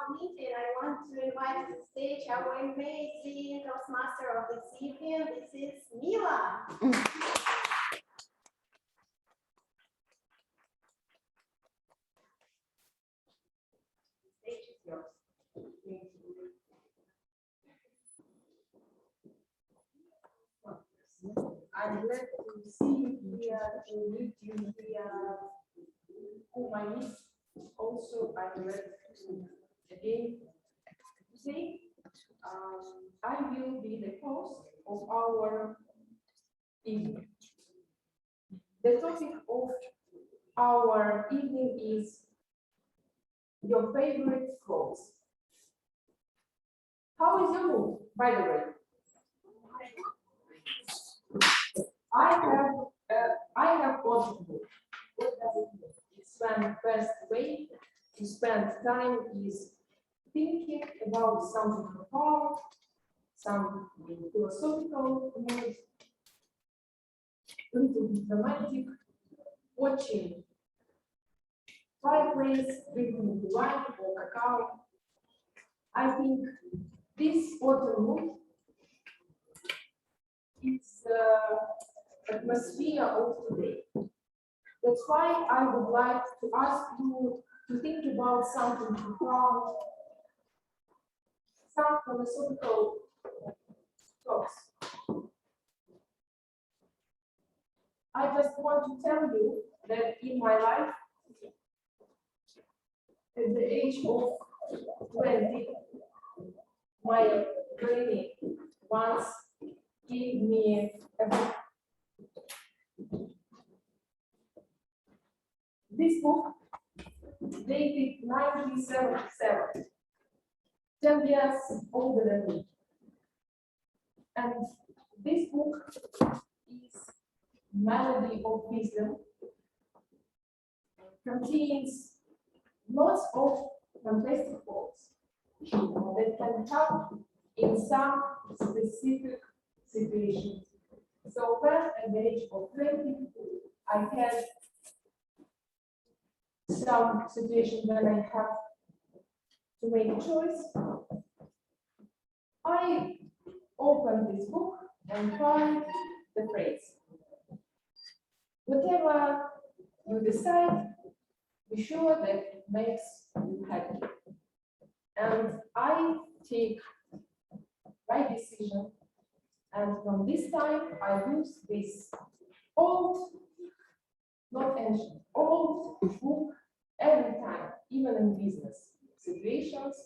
our meeting, I want to invite to the stage our amazing Toastmaster of this evening. This is Mila. The stage is yours. I'm glad to see you here, to meet you here, whom I miss. Also, I'm glad to again say I will be the host of our evening. The topic of our evening is your favorite clothes. How is your mood, by the way? I have positive mood. What does it mean? It's when the best way to spend time is thinking about something profound, some philosophical mood, a little bit romantic, watching fireplace, drinking wine or cacao. I think this autumn mood is the atmosphere of today. That's why I would like to ask you to think about something profound, some philosophical thoughts. I just want to tell you that in my life, at the age of 20, my granny once gave me a book. This book dated 1977, 10 years older than me. And this book is Melody of Wisdom, contains lots of fantastic quotes that can help in some specific situations. So when at the age of 20, I had some situations when I have to make a choice, I opened this book and find the phrase, whatever you decide, be sure that it makes you happy. And I take right decision, and from this time I use this old, not ancient, old book every time, even in business situations,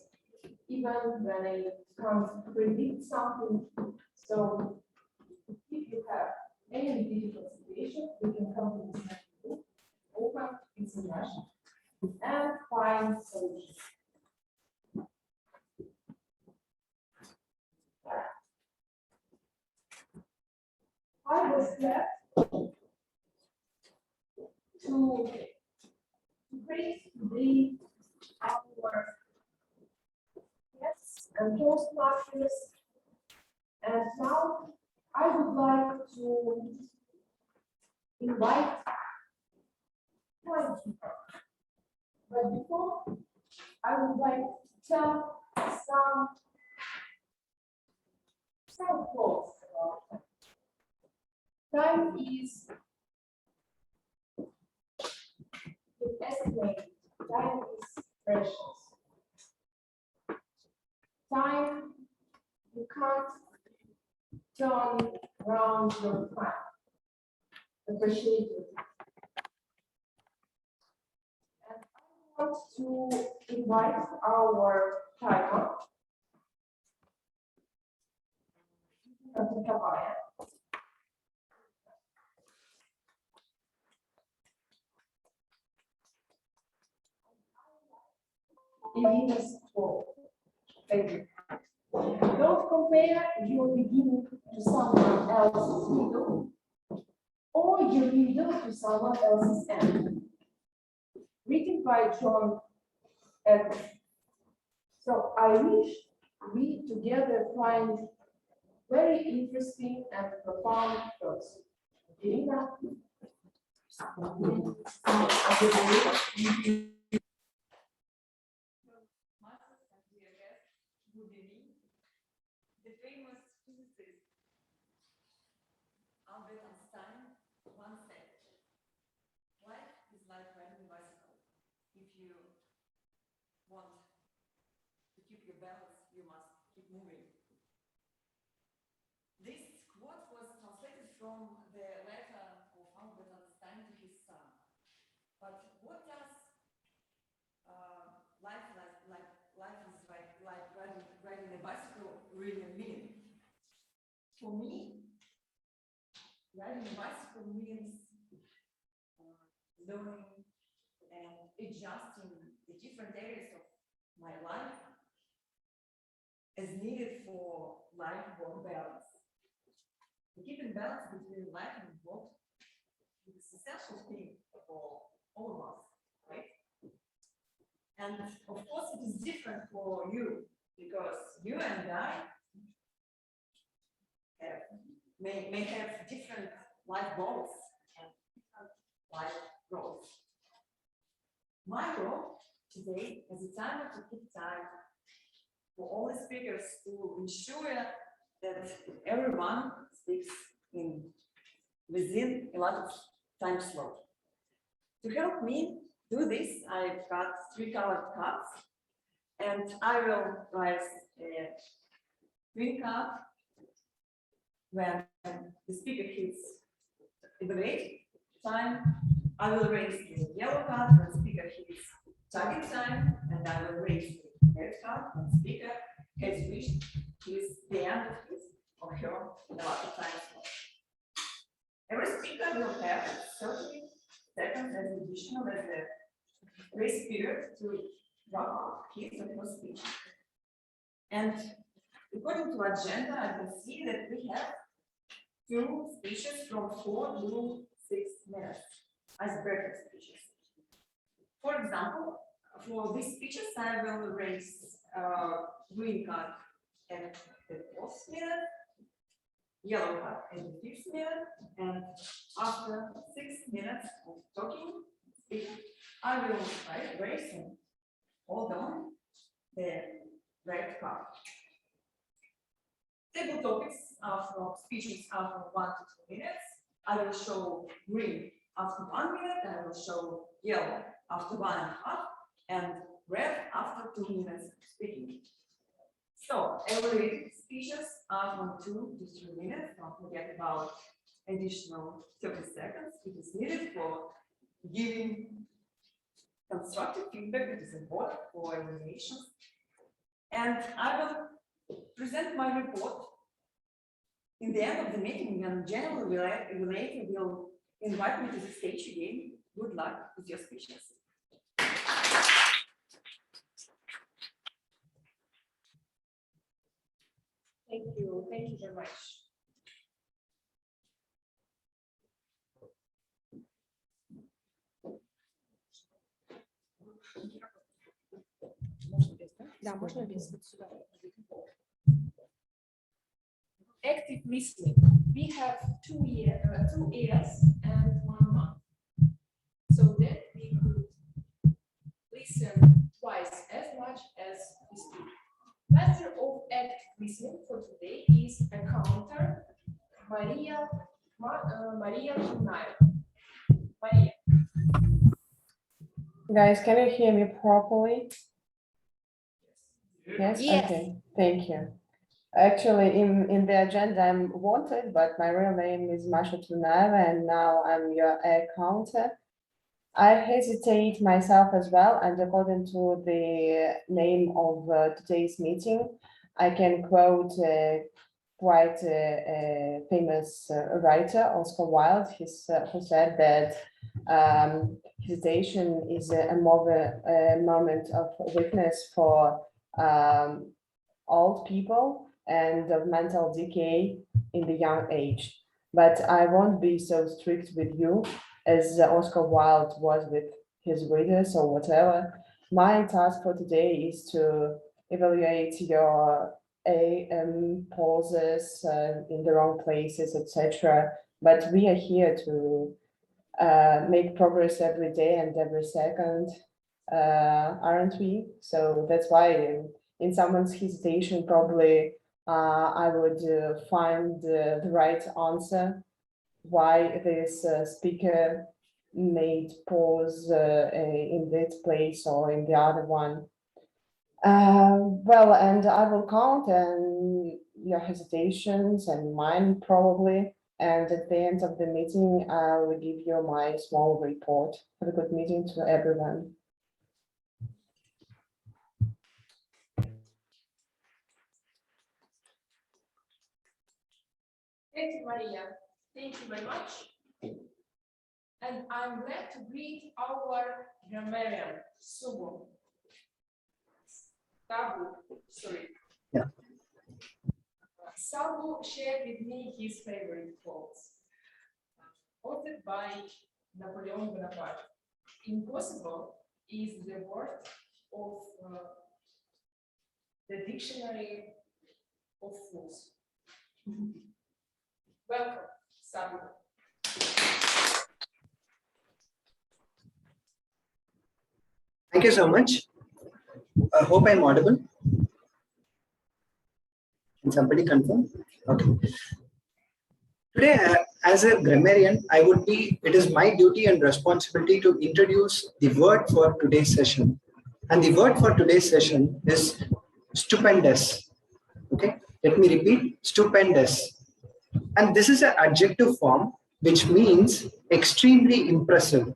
even when I can't predict something. So if you have any difficult situation, you can come to this book, open its immersion, and find solutions. I was glad to create today our guests and Toastmasters, and now I would like to invite timekeeper. But before, I would like to tell some quotes about time. Time is inestimable. Time is precious. Time, you can't turn around your time. Appreciate it. And I want to invite our timer, Irina's quote. Thank you. Don't compare your beginning to someone else's middle or your middle to someone else's end. Written by John Edwards. So I wish we together find very interesting and profound thoughts. Irina. would be me. The famous physicist Albert Einstein once said, life is like riding a bicycle. If you want to keep your balance, you must keep moving. This quote was translated from the letter of Albert Einstein to his son. But what does life is like riding a bicycle really mean? For me, riding a bicycle means learning and adjusting the different areas of my life as needed for life-work balance. To keep in balance between life and work is an essential thing for all of us, right? And of course, it is different for you because you and I may have different life goals and different life roles. My role today is a timer to keep time for all the speakers to ensure that everyone speaks within a lot of time slot. To help me do this, I've got 3 colored cards, and I will raise a green card when the speaker hits the red time. I will raise the yellow card when the speaker hits target time, and I will raise the red card when the speaker has reached the end of his or her allotted time slot. Every speaker will have 30 seconds as additional as a grace period to wrap up his or her speech. And according to agenda, I can see that we have 2 speeches from 4 to 6 minutes as breakout speeches. For example, for these speeches, I will raise green card at the 4th minute, yellow card at the 5th minute, and after 6 minutes of talking, speaking, I will raise and hold on the red card. Table topics are from speeches after 1 to 2 minutes. I will show green after 1 minute, I will show yellow after 1.5, and red after 2 minutes of speaking. So every speeches are from 2 to 3 minutes. Don't forget about additional 30 seconds. It is needed for giving constructive feedback that is important for evaluations. And I will present my report in the end of the meeting, and general evaluator will invite me to the stage again. Good luck with your speeches. Thank you very much. Да, можно без вот сюда. Active listening. We have 2 years and 1 month, so that we could listen twice as much as we speak. Master of active listening for today is accountant Maria Chunaya. Maria. Guys, can you hear me properly? Yes? Yes. Okay, thank you. Actually, in the agenda, I'm wanted, but my real name is Masha Tunava, and now I'm your accountant. I hesitate myself as well, and according to the name of today's meeting, I can quote quite a famous writer, Oscar Wilde, who said that hesitation is a moment of weakness for old people and of mental decay in the young age. But I won't be so strict with you as Oscar Wilde was with his readers or whatever. My task for today is to evaluate your pauses in the wrong places, etc. But we are here to make progress every day and every second, aren't we? So that's why in someone's hesitation, probably I would find the right answer why this speaker made pause in this place or in the other one. Well, and I will count and your hesitations and mine probably. And at the end of the meeting, I will give you my small report. Have a good meeting to everyone. Thank you, Maria. Thank you very much. And I'm glad to greet our grammarian, Sabu. Sorry. Yeah. Sabu shared with me his favorite quotes, authored by Napoleon Bonaparte. Impossible is the word of the dictionary of fools. Welcome, Sabu. Thank you so much. I hope I'm audible. Can somebody confirm? Okay. Today, as a grammarian, it is my duty and responsibility to introduce the word for today's session. And the word for today's session is stupendous. Okay, let me repeat, stupendous. And this is an adjective form, which means extremely impressive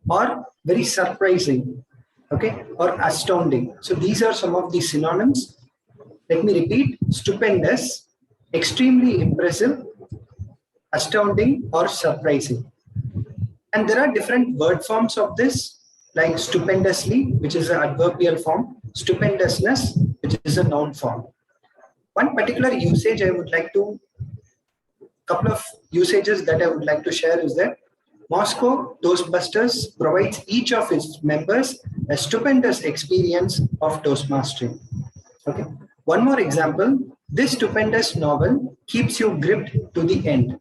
or very surprising, okay, or astounding. So these are some of the synonyms. Let me repeat, stupendous, extremely impressive, astounding, or surprising. And there are different word forms of this, like stupendously, which is an adverbial form, stupendousness, which is a noun form. One particular usage couple of usages that I would like to share is that Moscow Toastbusters provides each of its members a stupendous experience of Toastmastering. Okay. One more example, this stupendous novel keeps you gripped to the end.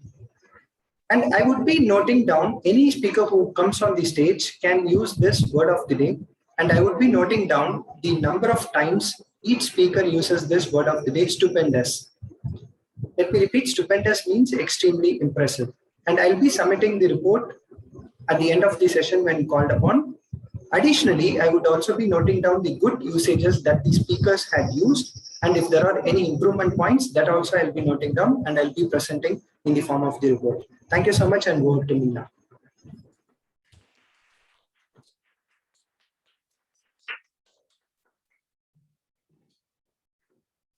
And I would be noting down, any speaker who comes on the stage can use this word of the day. And I would be noting down the number of times each speaker uses this word of the day, stupendous. Let me repeat, stupendous means extremely impressive. And I'll be submitting the report at the end of the session when called upon. Additionally, I would also be noting down the good usages that the speakers had used. And if there are any improvement points, that also I'll be noting down and I'll be presenting in the form of the report. Thank you so much, and over to me now.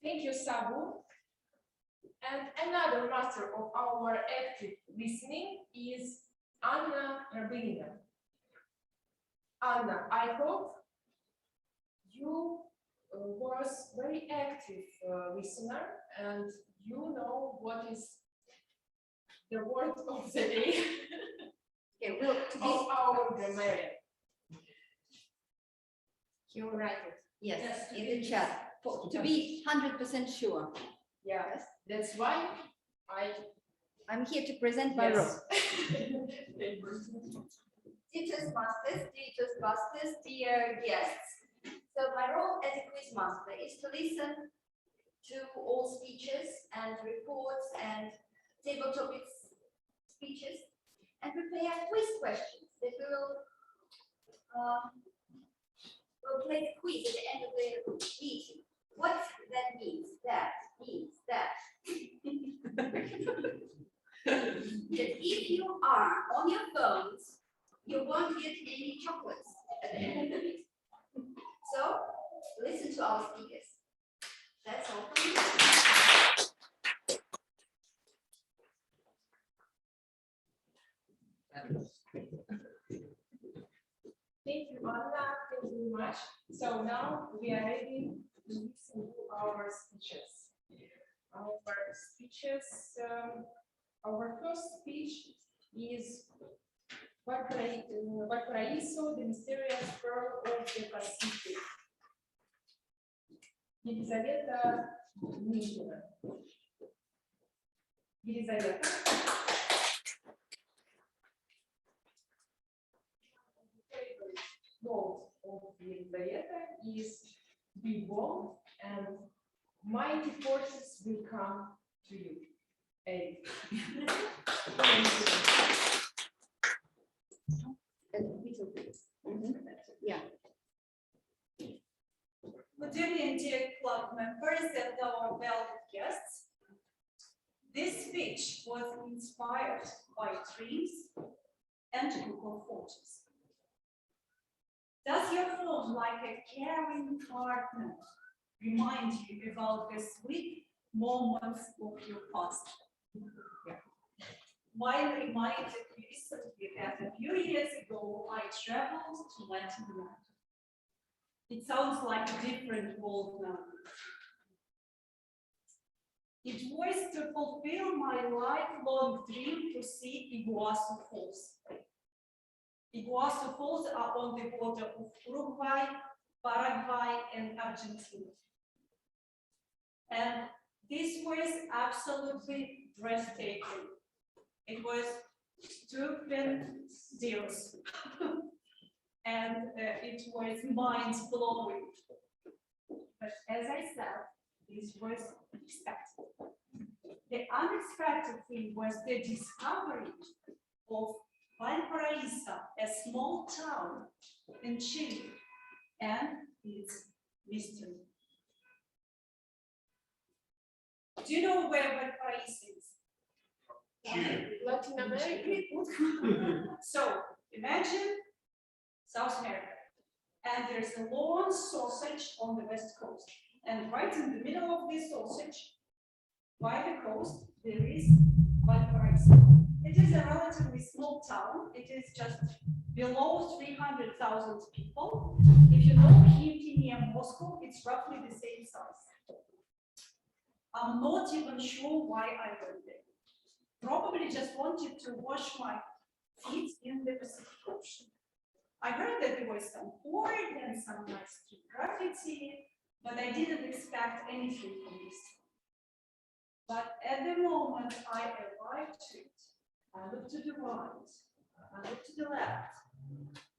Thank you, Sabu. And another master of our active listening is Anna Rabinina. Anna, I hope you was very active listener and you know what is the word of the day Okay, well, of our grammarian. you write it. Yes, Yes, in the chat. To be 100% sure. Yes, that's why I'm here to present my role. Teachers, masters, dear guests. So my role as a quiz master is to listen to all speeches and reports and table topics speeches and prepare quiz questions that we will play the quiz at the end of the meeting. What that means? That means that that if you are on your phones, you won't get any chocolates at the end of the meeting. So listen to our speakers. That's all from me. Thank you, Anna. Thank you very much. So now we are ready to listen to our speeches. Our first speech is Valparaiso, the mysterious pearl of the Pacific. Елизавета Нижина. Елизавета. Quote of Елизавета is be warm, and mighty forces will come to you. Aid. Yeah. Good evening, dear club members and our valued guests. This speech was inspired by dreams and Google Photos. Does your phone, like a caring partner, remind you about the sweet moments of your past? Mine reminded me recently that a few years ago I traveled to Latin America. It sounds like a different world now. It was to fulfill my lifelong dream to see Iguazu Falls. Iguazu Falls are on the border of Uruguay, Paraguay, and Argentina. And this was absolutely breathtaking. It was stupendous. And it was mind-blowing. But as I said, this was unexpected. The unexpected thing was the discovery of Valparaiso, a small town in Chile, and its mystery. Do you know where Valparaiso is? Latin America. So imagine South America, and there's a long sausage on the west coast, and right in the middle of this sausage, by the coast, there is Valparaiso. It is a relatively small town. It is just below 300,000 people. If you know Kyiv near Moscow, it's roughly the same size. I'm not even sure why I went there. Probably just wanted to wash my feet in the Pacific Ocean. I heard that there was some port and some nice street graffiti, but I didn't expect anything from this. But at the moment I arrived to it, I looked to the right, I looked to the left,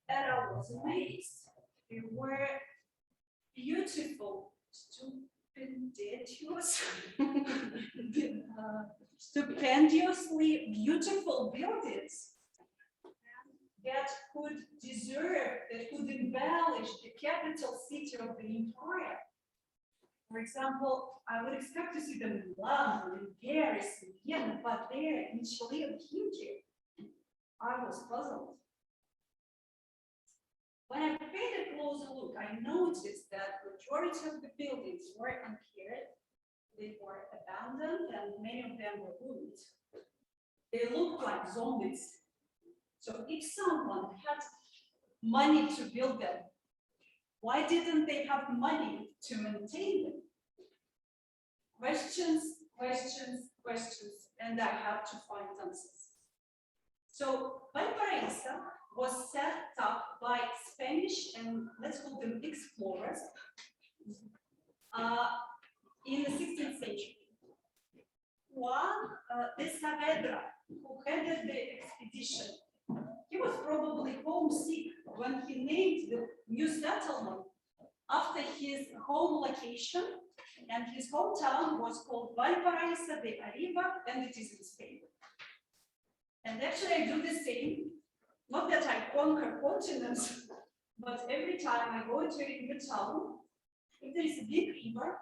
and I was amazed. They were beautiful, stupendously beautiful buildings that could deserve, that could embellish the capital city of the empire. For example, I would expect to see them in London, in Paris, in Vienna, but there in Chile and Kyiv, I was puzzled. When I paid a closer look, I noticed that the majority of the buildings were uncared, they were abandoned, and many of them were ruined. They looked like zombies. So if someone had money to build them, why didn't they have money to maintain them? Questions, questions, questions, and I have to find answers. So Valparaiso was set up by Spanish and let's call them explorers in the 16th century. Juan de Saavedra, who headed the expedition, he was probably homesick when he named the new settlement after his home location, and his hometown was called Valparaiso de Arriba, and it is in Spain. And actually I do the same, not that I conquer continents, but every time I go to a new town, if there is a big river,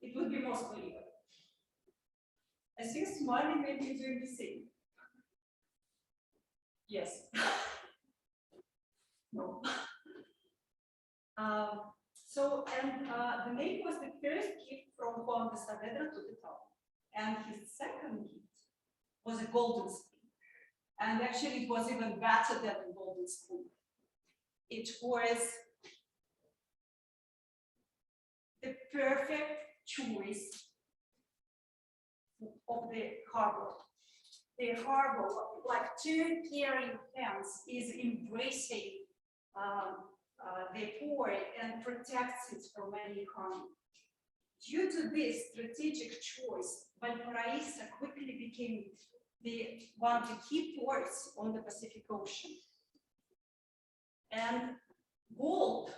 it would be Moscow River. I think Somali may be doing the same. Yes. No. The name was the first gift from Juan de Saavedra to the town. And his second gift was a golden spoon. And actually it was even better than a golden spoon. It was the perfect choice of the harbor. The harbor, like two caring hands, is embracing the port and protects it from any harm. Due to this strategic choice, Valparaiso quickly became one of the key ports on the Pacific Ocean. And gold,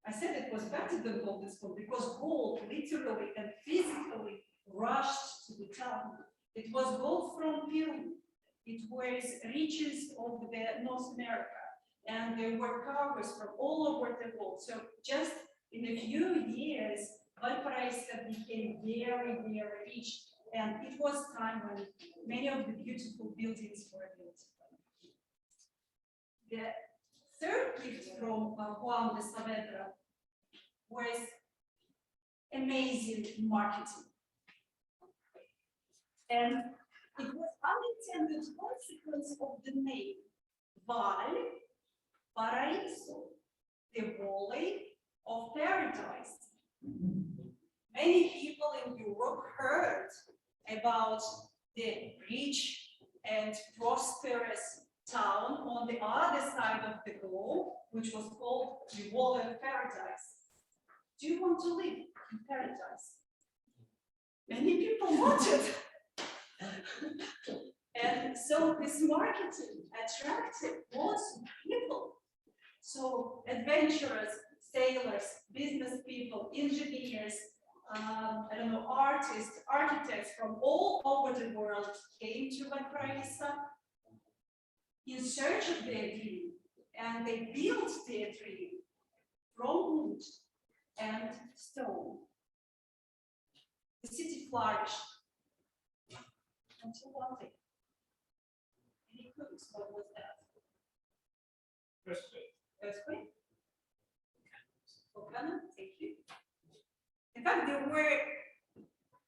I said it was better than gold and silver because gold literally and physically rushed to the town. It was gold from Peru. It was riches of the North America, and there were cargoes from all over the world. So just in a few years, Valparaiso became very, very rich, and it was time when many of the beautiful buildings were built. The third gift from Juan de Saavedra was amazing marketing. And it was unintended consequence of the name Val Paraíso, the valley of paradise. Many people in Europe heard about the rich and prosperous town on the other side of the globe, which was called the Valley of Paradise. Do you want to live in paradise? Many people wanted. And so this marketing attracted lots of people. So adventurers, sailors, business people, engineers, I don't know, artists, architects from all over the world came to Valparaiso in search of their dream, and they built their dream from wood and stone. The city flourished until one day. Any clues? What was that? Earthquake? Volcano? Thank you. In fact, there were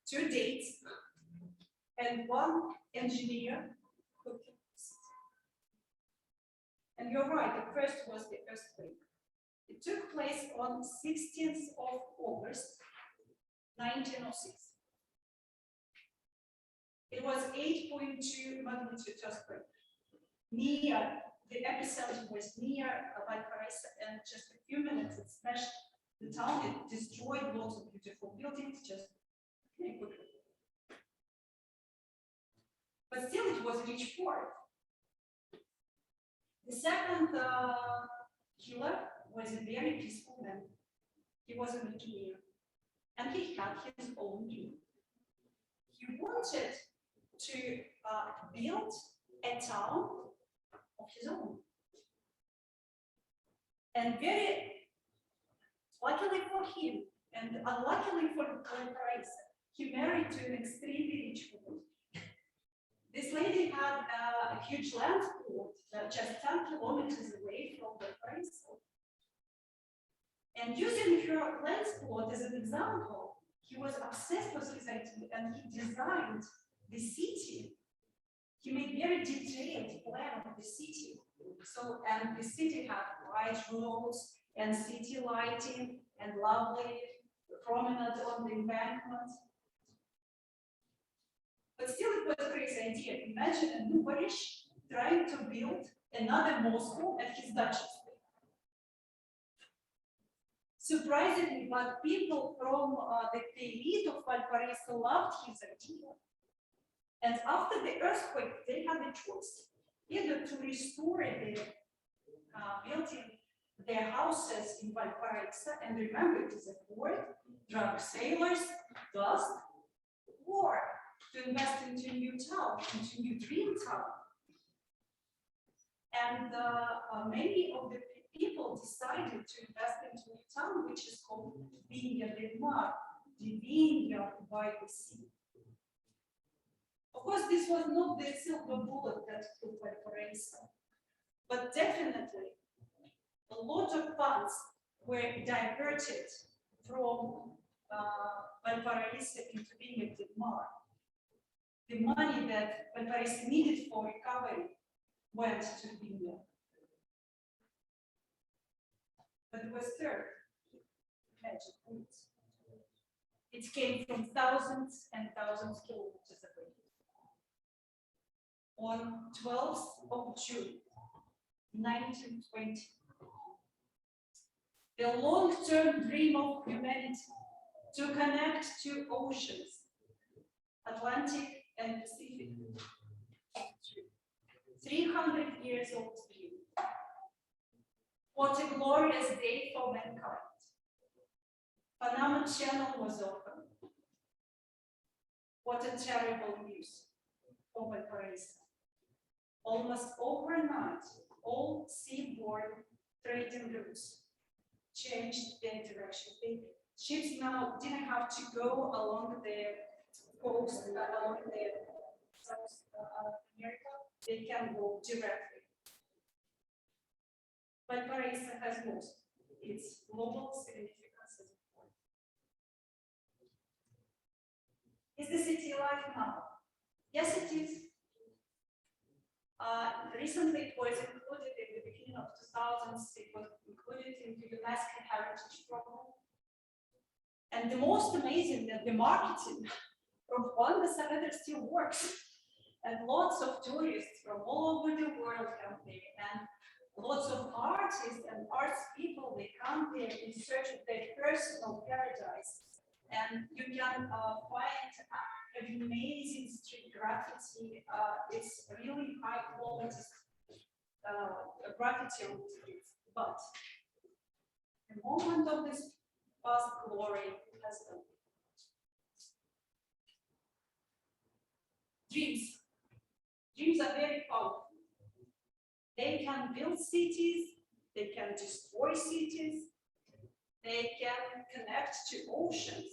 2 dates and 1 engineer who killed. And you're right, the first was the earthquake. It took place on 16th of August, 1906. It was 8.2 magnitude earthquake. Near, the epicenter was near Valparaiso, and just a few minutes it smashed the town. It destroyed lots of beautiful buildings, just very quickly. But still, it was a rich port. The second killer was a very peaceful man. He was an engineer, and he had his own dream. He wanted to build a town of his own. And very luckily for him, and unluckily for Valparaiso, he married to an extremely rich woman. This lady had a huge land plot just 10 kilometers away from Valparaiso. And using her land plot as an example, he was obsessed with his idea, and he designed the city. He made very detailed plan of the city. So, and the city had wide roads and city lighting and lovely promenade on the embankment. But still, it was a crazy idea. Imagine a new Paris trying to build another Moscow at his duchy. Surprisingly, but people from the elite of Valparaiso loved his idea. And after the earthquake, they had a choice either to restore the building their houses in Valparaiso, and remember it is a port, drunk sailors, dust, or to invest into a new town, into a new dream town. And many of the people decided to invest into a town which is called Viña del Mar, the vineyard by the sea. Of course, this was not the silver bullet that killed Valparaiso, but definitely a lot of funds were diverted from Valparaiso into Viña del Mar. The money that Valparaiso needed for recovery went to Viña. But there was third magic route. It came from thousands and thousands of kilometers away. On 12th of June, 1920, the long-term dream of humanity to connect two oceans, Atlantic and Pacific, 300 years old dream. What a glorious day for mankind. Panama Channel was open. What a terrible news for Valparaiso. Almost overnight, all seaboard trading routes changed their direction. The ships now didn't have to go along the coast, along the South America. They can go directly. Valparaiso has lost its global significance as a port. Is the city alive now? Yes, it is. Recently, it was included in the beginning of 2000s. It was included in the UNESCO Heritage Program. And the most amazing that the marketing from one center still works. And lots of tourists from all over the world come there. And lots of artists and arts people, they come there in search of their personal paradise. And you can find amazing street graffiti. It's really high quality graffiti on the streets. But the moment of this past glory has gone. Dreams. Dreams are very powerful. They can build cities, they can destroy cities, they can connect to oceans,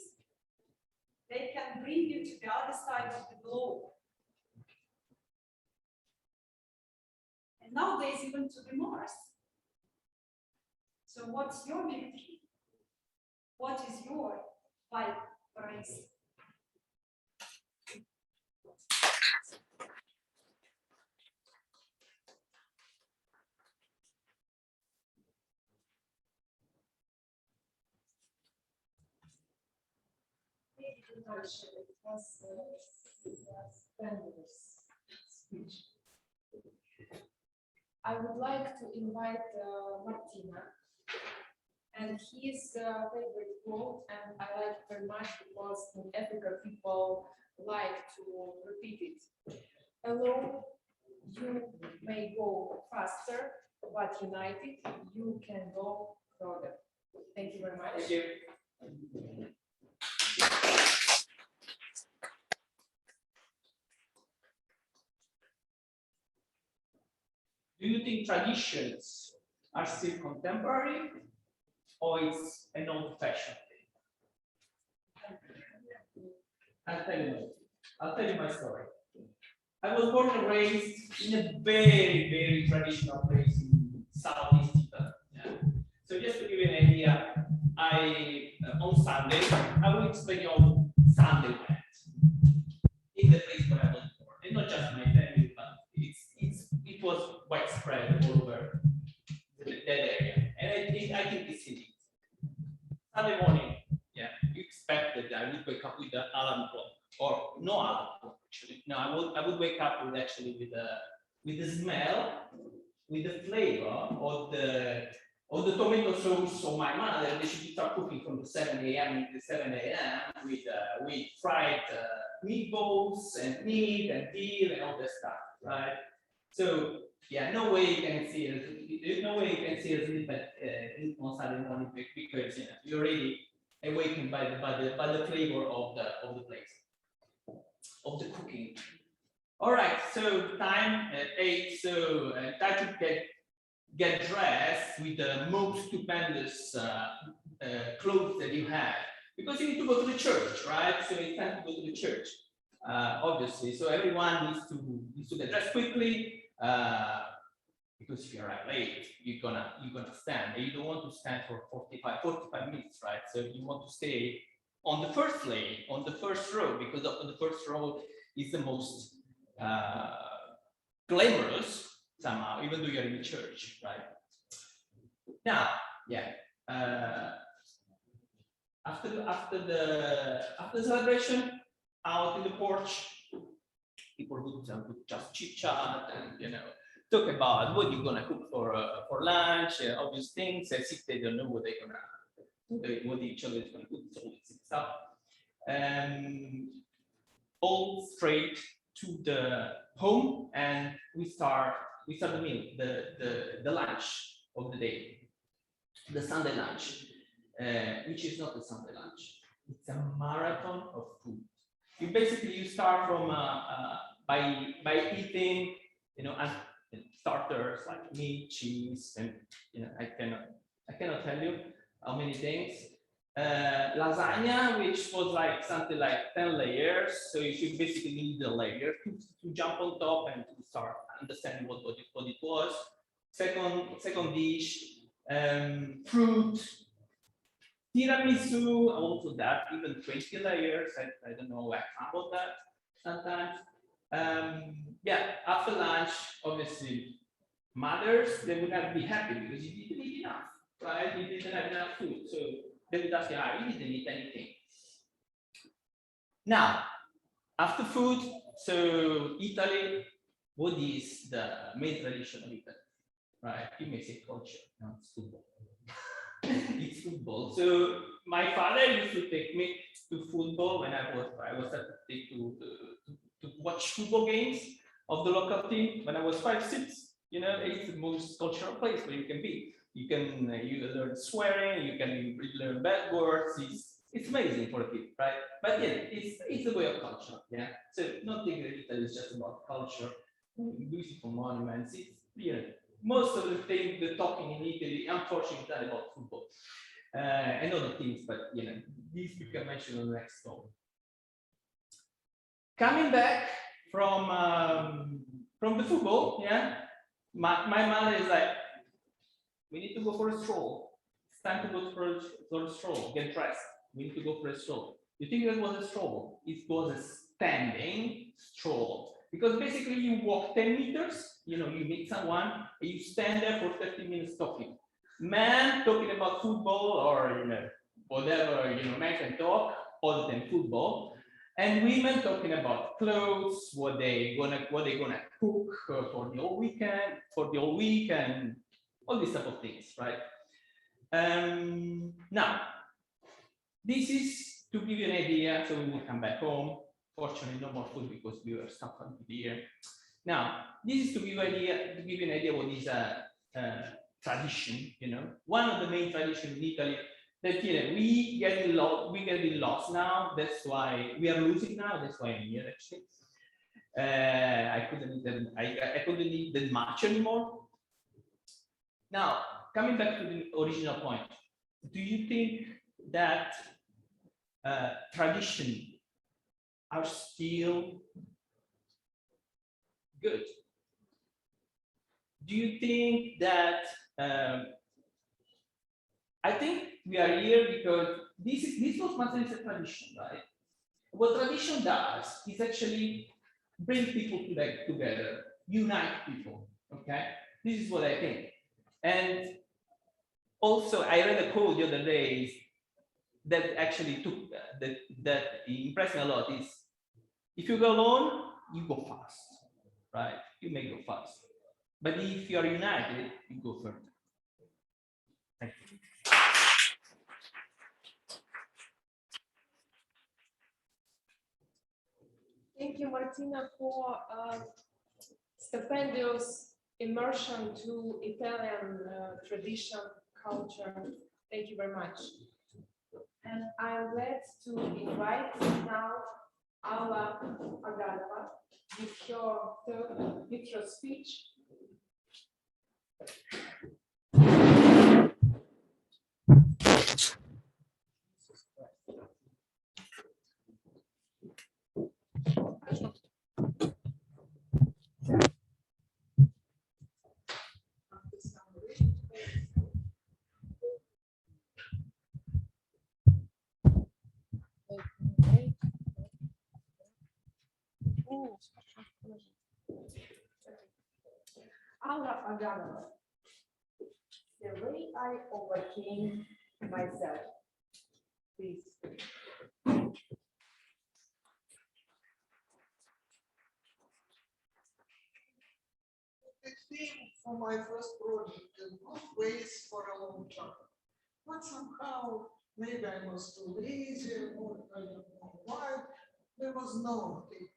they can bring you to the other side of the globe. And nowadays, even to the Mars. So what's your big dream? What is your price? It was Spender's speech. I would like to invite Martina and his favorite quote, and I like it very much because in Africa people like to repeat it. Alone, you may go faster, but united, you can go further. Thank you very much. Thank you. Do you think traditions are still contemporary, or it's an old-fashioned thing? I'll tell you my story. I was born and raised in a very, very traditional place in Southeast Italy. Yeah. So just to give you an idea, on Sunday, I will explain you how Sunday went in the place where I was born, and not just my family, but it was widespread all over that area. And I think it's it. Sunday morning, yeah, you expected I would wake up with the alarm clock, or no alarm clock actually. No, I would wake up with the smell, with the flavor of the tomato sauce of my mother. They should start cooking from the 7 a.m. to 7 a.m. with fried meatballs and meat and veal and all that stuff, right? So yeah, no way you can see it. No way you can see it on Saturday morning because you're already awakened by the flavor of the place, of the cooking. All right, so time at 8. So time to get dressed with the most stupendous clothes that you have, because you need to go to the church, right? So it's time to go to the church, obviously. So everyone needs to get dressed quickly. Because if you arrive late, you're gonna stand, and you don't want to stand for 45 minutes, right? So you want to stay on the first lane, on the first row, because the first row is the most glamorous somehow, even though you're in the church, right? Now, yeah, after the celebration, out in the porch, people would just chit chat and talk about what you're gonna cook for lunch, all these things, as if they don't know what what each other is gonna cook, all this stuff. All straight to the home, and we start the meal, the lunch of the day, the Sunday lunch. which is not a Sunday lunch. It's a marathon of food. You start from by eating, and starters like meat, cheese, and I cannot tell you how many things. Lasagna, which was like something like 10 layers, so you should basically need the layer to jump on top and to start understanding what it was. Second dish, fruit, tiramisu, also that, even 20 layers. I don't know, I crumbled that sometimes. Yeah, after lunch, obviously, mothers, they would not be happy because you didn't eat enough, right? You didn't have enough food. So they would ask you, you didn't eat anything. Now, after food, so Italy, what is the main tradition of Italy? Right? You may say culture, no, it's football. It's football. So my father used to take me to football when I was at to watch football games of the local team when I was 5, 6. It's the most cultural place where you can be. You learn swearing, you can learn bad words. It's amazing for a kid, right? But yeah, it's a way of culture. Yeah. So not think that Italy is just about culture, beautiful monuments. It's most of the talking in Italy, unfortunately, is not about football and other things, but these we can mention on the next talk. Coming back from the football, my mother is like, we need to go for a stroll. It's time to go for a stroll. Get dressed. We need to go for a stroll. You think that was a stroll? It was a standing stroll. Because basically you walk 10 meters, you meet someone, and you stand there for 30 minutes talking. Man talking about football or whatever, man can talk other than football. And women talking about clothes, what they gonna cook for the whole week, and all these type of things, right? Now, this is to give you an idea, so we will come back home. Fortunately, no more food because we were stuck on the year. Now, this is to give you an idea what is a tradition. One of the main traditions in Italy that we get lost now. That's why we are losing now. That's why I'm here actually. I couldn't eat that much anymore. Now, coming back to the original point, do you think that tradition are still good? Do you think that I think we are here because this Toastmasters is a tradition, right? What tradition does is actually bring people together, unite people. Okay, this is what I think. And also, I read a quote the other day that actually took that impressed me a lot. Is if you go alone, you go fast, right? You may go fast, but if you are united, you go further. Thank you. Thank you, Martina, for stupendous immersion to Italian tradition, culture. Thank you very much. And I'm glad to invite now Alla Agadova with her speech. Alla Agadova, the way I overcame myself. Please. The theme for my first project in both ways for a long time. But somehow, maybe I was too lazy, or I don't know why, there was no theme.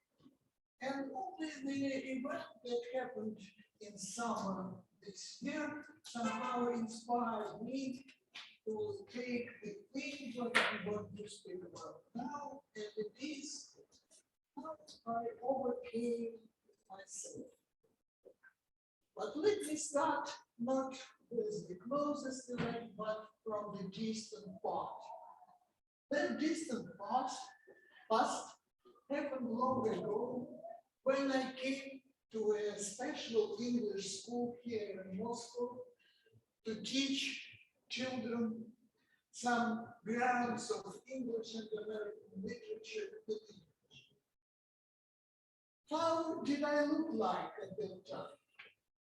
And only the event that happened in summer this year somehow inspired me to take the thing what we want to speak about now, and it is how I overcame myself. But let me start not with the closest event, but from the distant past. That distant past happened long ago when I came to a special English school here in Moscow to teach children some grounds of English and American literature in English. How did I look like at that time?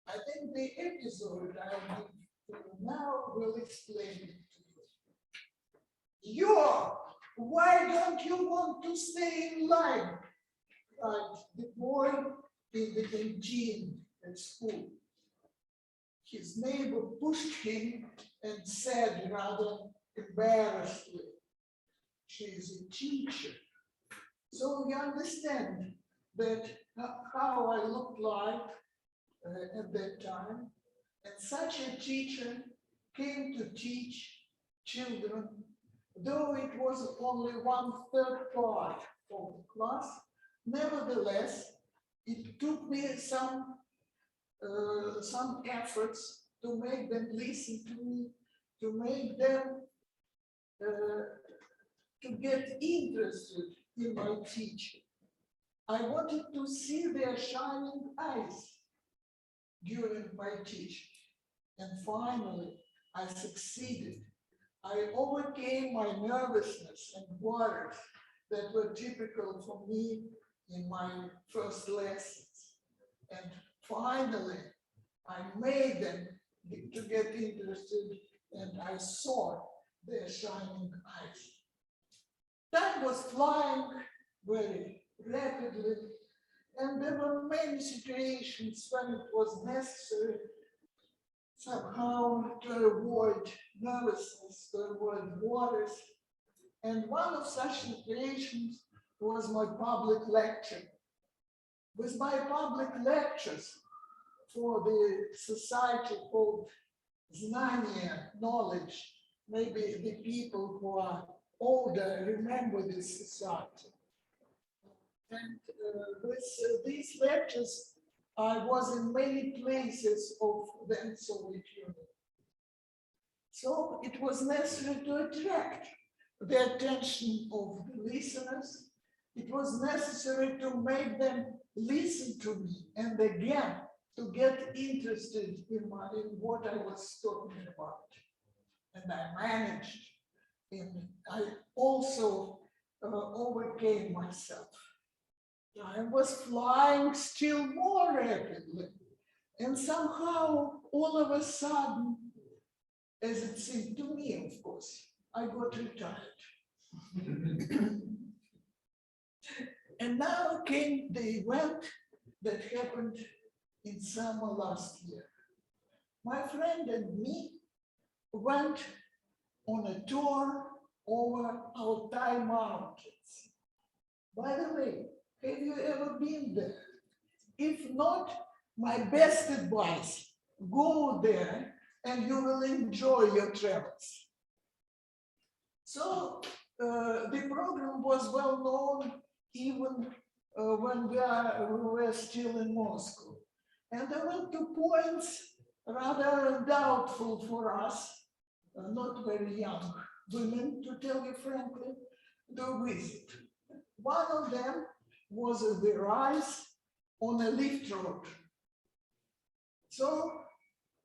I think the episode I will give now will explain it to you. Yo, why don't you want to stay in line? Cried the boy in the canteen at school. His neighbor pushed him and said rather embarrassedly, "She is a teacher." So you understand that how I looked like at that time. And such a teacher came to teach children, though it was only 1/3 part of the class. Nevertheless, it took me some efforts to make them listen to me, to make them to get interested in my teaching. I wanted to see their shining eyes during my teaching. And finally, I succeeded. I overcame my nervousness and worries that were typical for me in my first lessons. And finally, I made them to get interested, and I saw their shining eyes. Time was flying very rapidly, and there were many situations when it was necessary somehow to avoid nervousness, to avoid worries. And one of such situations was my public lecture. With my public lectures for the society called Znania, knowledge, maybe the people who are older remember this society. And with these lectures, I was in many places of then Soviet Union. So it was necessary to attract the attention of the listeners. It was necessary to make them listen to me, and again, to get interested in what I was talking about. And I managed, and I also overcame myself. I was flying still more rapidly, and somehow, all of a sudden, as it seemed to me, of course, I got retired. And now came the event that happened in summer last year. My friend and me went on a tour over Altai Mountains. By the way, have you ever been there? If not, my best advice, go there and you will enjoy your travels. So the program was well known even when we were still in Moscow. And there were 2 points rather doubtful for us, not very young women, to tell you frankly, to visit. One of them was the rise on a lift road. So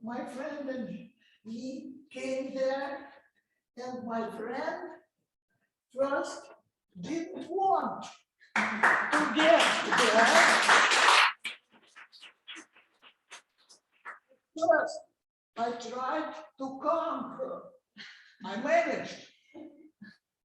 my friend and me came there, and my friend first didn't want to get there. First, I tried to calm her. I managed.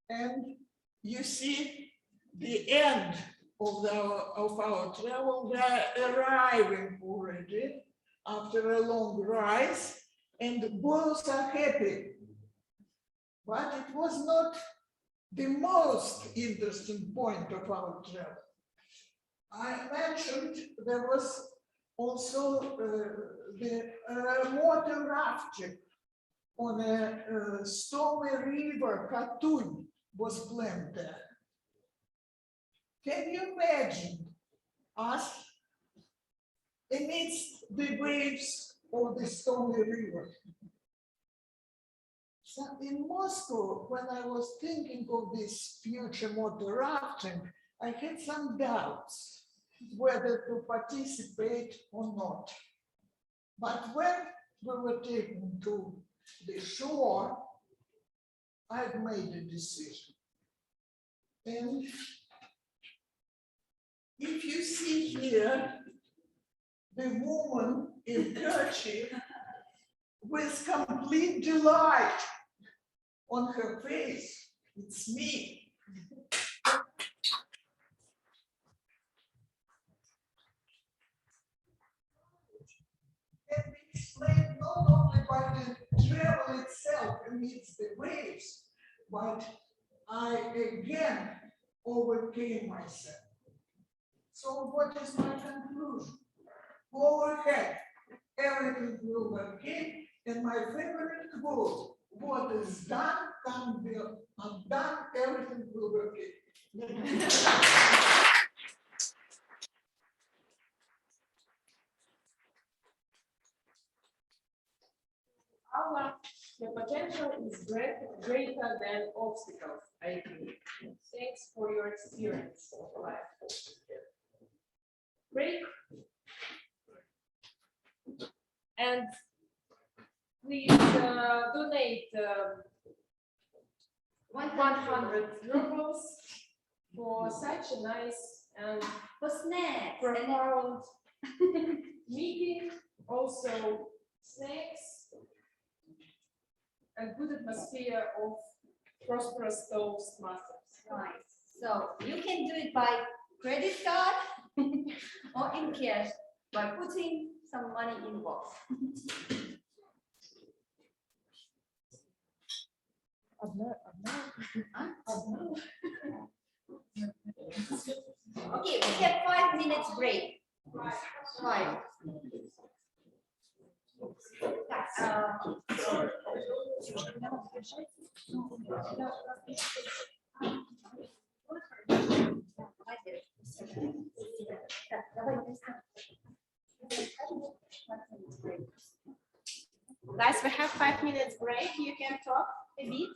And you see, the end of our travel, we are arriving already after a long rise, and both are happy. But it was not the most interesting point of our travel. I mentioned there was also the water rafting. on a stormy river, Katun was planned there. Can you imagine us amidst the waves of the stormy river? So in Moscow, when I was thinking of this future motor rafting, I had some doubts whether to participate or not. But when we were taken to the shore, I've made a decision. And if you see here the woman in kerchief with complete delight on her face, it's me. Can be explained not only by the travel itself amidst the waves, but I again overcame myself. So what is my conclusion? Go ahead, everything will be okay. And my favorite quote, what is done, can be undone, everything will be okay. Allah, the potential is greater than obstacles, I think. Thanks for your experience of life. Break. And please donate 100 rubles for such a nice and For snacks. profound meeting, also snacks, and good atmosphere of prosperous Toastmasters. Right. So you can do it by credit card or in cash by putting some money in box. Okay, we have 5 minutes break. Right. Guys, we have 5 minutes break. You can talk a bit.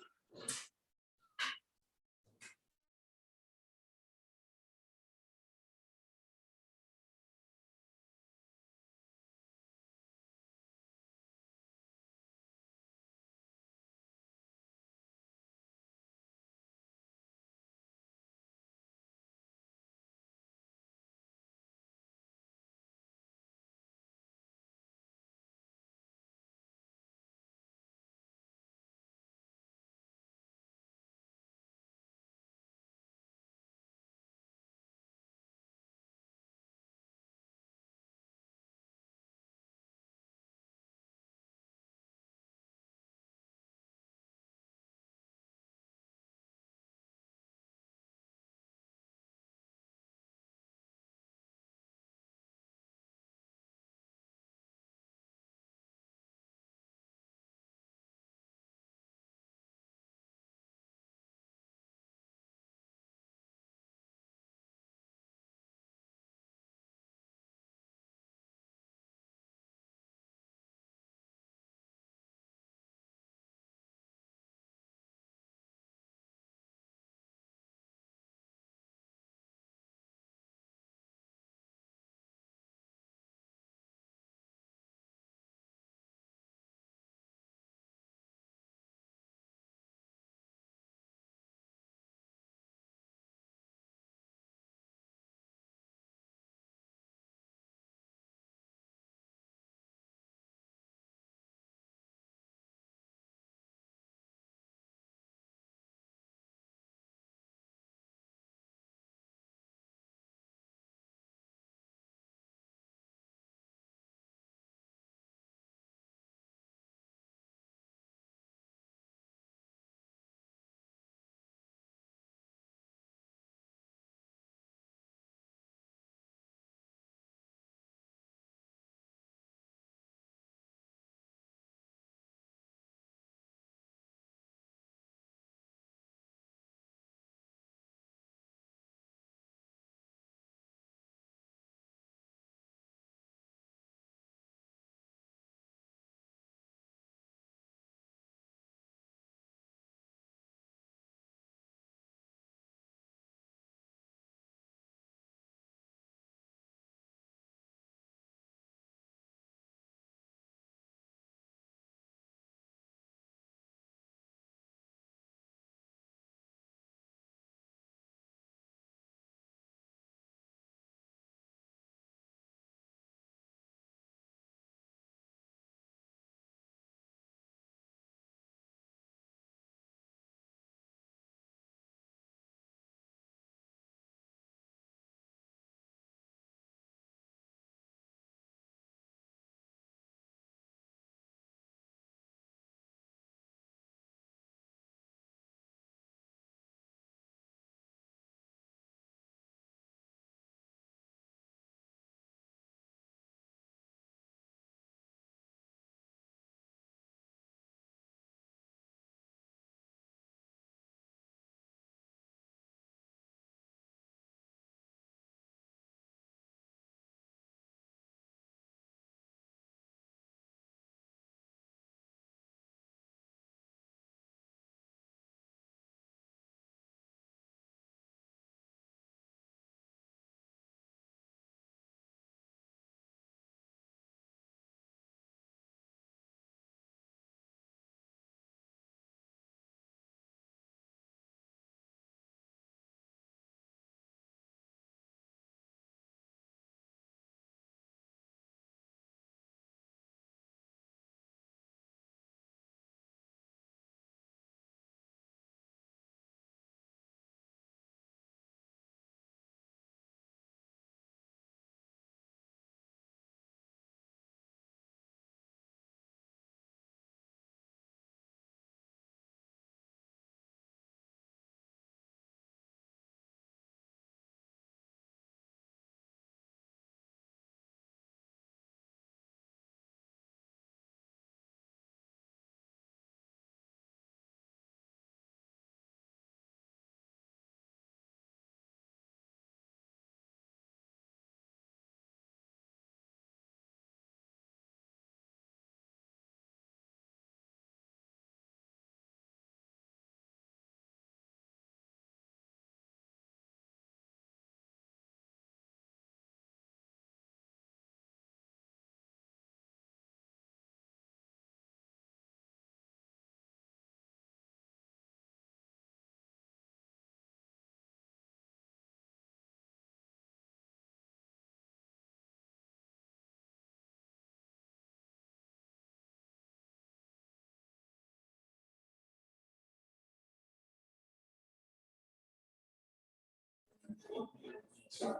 Dear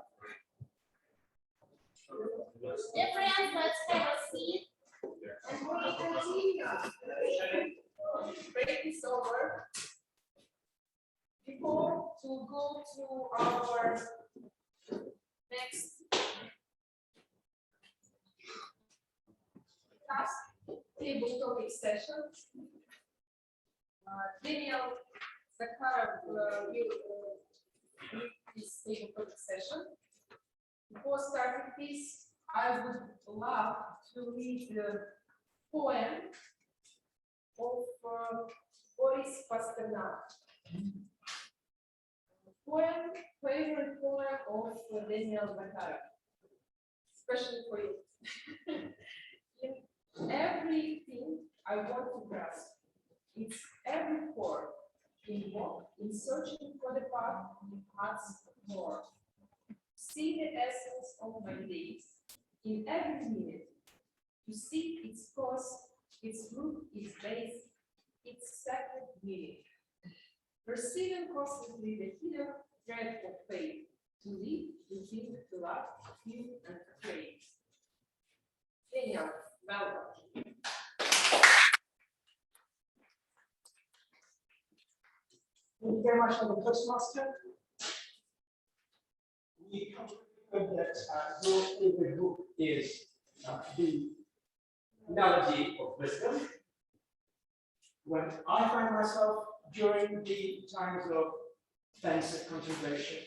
friends, let's have a seat. And we continue. Break is over. Before to go to our next class, table topic session. Daniel Zakharov will lead this table topic session. Before starting this, I would love to read the poem of Boris Pasternak. Poem, favorite poem of Daniel Zakharov, especially for you. In everything I want to grasp, it's every chord in walk, in searching for the path, adds more. See the essence of my days in every minute, to see its cause, its root, its base, its sacred meaning. Perceiving constantly the hidden thread of faith, to live, to think, to love, to feel, and to pray. Daniel, welcome. Thank you very much for the Toastmaster. We come to conclude that your favorite book is the Melody of Wisdom. When I find myself during the times of pensive contemplation,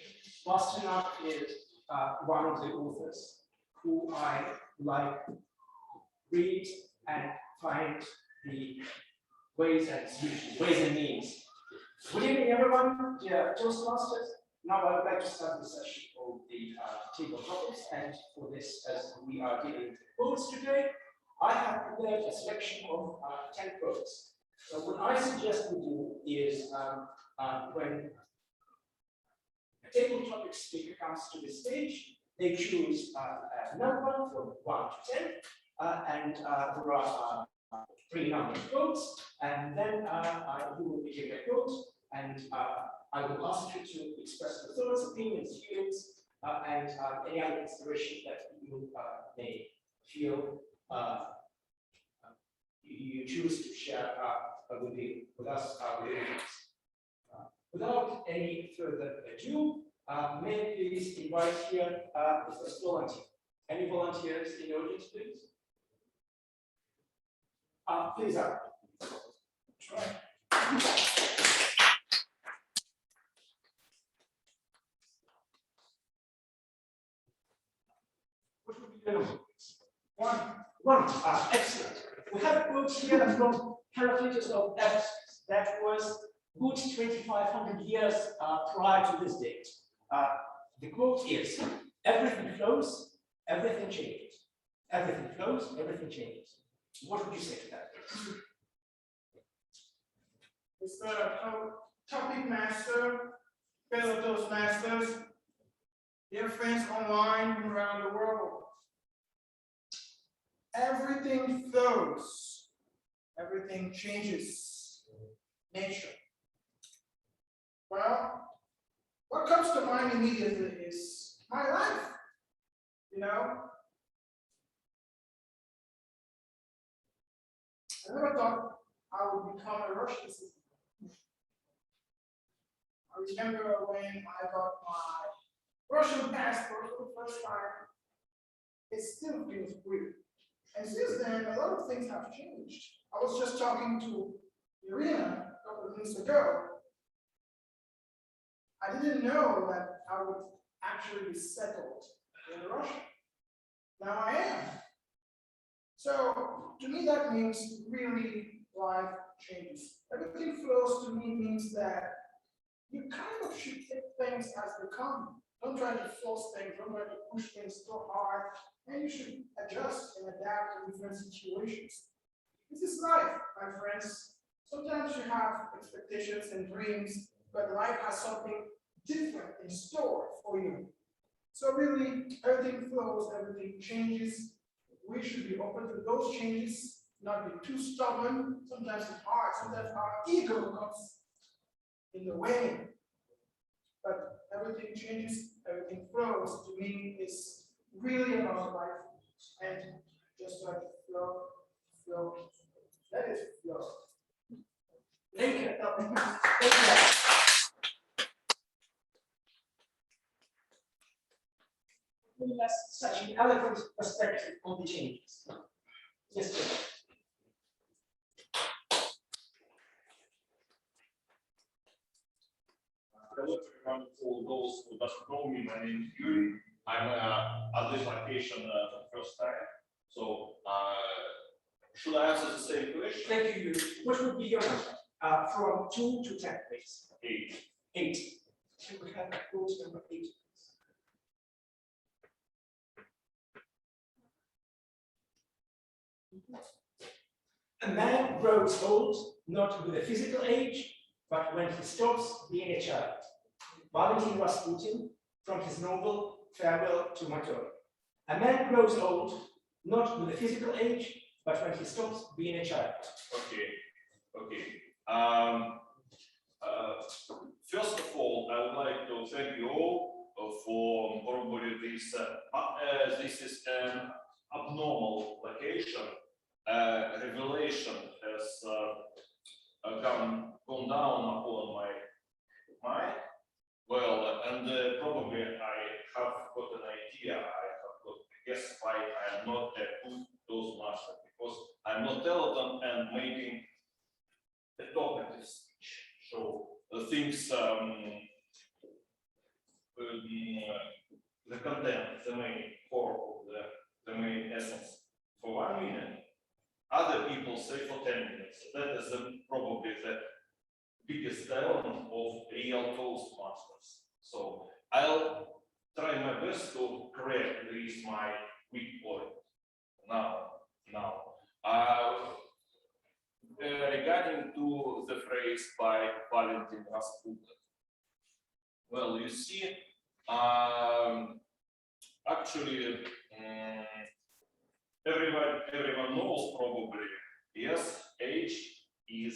Pasternak is one of the authors who I like read and find the ways and means. Good evening, everyone, dear Toastmasters. Now I would like to start the session of the table topics, and for this, as we are dealing with quotes today, I have prepared a selection of 10 quotes. So what I suggest we do is when a table topic speaker comes to the stage, they choose a number from 1 to 10, and there are 3 numbered quotes, and then you will be given a quote, and I will ask you to express your thoughts, opinions, feelings, and any other inspiration that you may feel you choose to share with us. Without any further ado, may I please invite here the first volunteer. Any volunteers in the audience, please? Please, try. What would be the number? One. Excellent. We have quotes here from Heraclitus of Ephesus that was good 2,500 years prior to this date. The quote is, everything flows, everything changes. Everything flows, everything changes. What would you say to that? Mr. Topic Master, fellow Toastmasters, dear friends online and around the world. Everything flows, everything changes. Nature. Well, what comes to mind immediately is my life, you know? I never thought I would become a Russian citizen. I remember when I got my Russian passport for the first time, it still feels weird. And since then, a lot of things have changed. I was just talking to Irina a couple of minutes ago. I didn't know that I would actually be settled in Russia. Now I am. So to me, that means really life changes. Everything flows to me means that you kind of should take things as they come. Don't try to force things, don't try to push things so hard, and you should adjust and adapt to different situations. This is life, my friends. Sometimes you have expectations and dreams, but life has something different in store for you. So really, everything flows, everything changes. We should be open to those changes, not be too stubborn. Sometimes it's hard, sometimes our ego comes in the way. But everything changes, everything everything flows to me is really about life. And just let it flow, flow, let it flow. Thank you. Thank you. That's such an eloquent perspective on the changes. Yes, sir. Hello everyone. For those who doesn't know me, my name is Yuri. I'm at this location for the first time. So should I answer the same question? Thank you, Yuri. What would be your number? From 2 to 10, please. 8. 8. Can we have quote number 8? A man grows old, not with a physical age, but when he stops being a child. Valentin Rasputin, from his novel Farewell to My Toy. A man grows old, not with a physical age, but when he stops being a child. Okay. Okay. First of all, I would like to thank you all for probably this. This is an abnormal location. Revelation has gone down upon my mind. Well, and probably I have got an idea. I have got a guess why I am not a good Toastmaster, because I'm not talented and making a talkative speech. So things, the content, the main core of the main essence for 1 minute. Other people say for 10 minutes. That is probably the biggest talent of real Toastmasters. So I'll try my best to correct this my weak point. Now, regarding to the phrase by Valentin Rasputin. Well, you see, actually, everyone knows probably. Yes, age is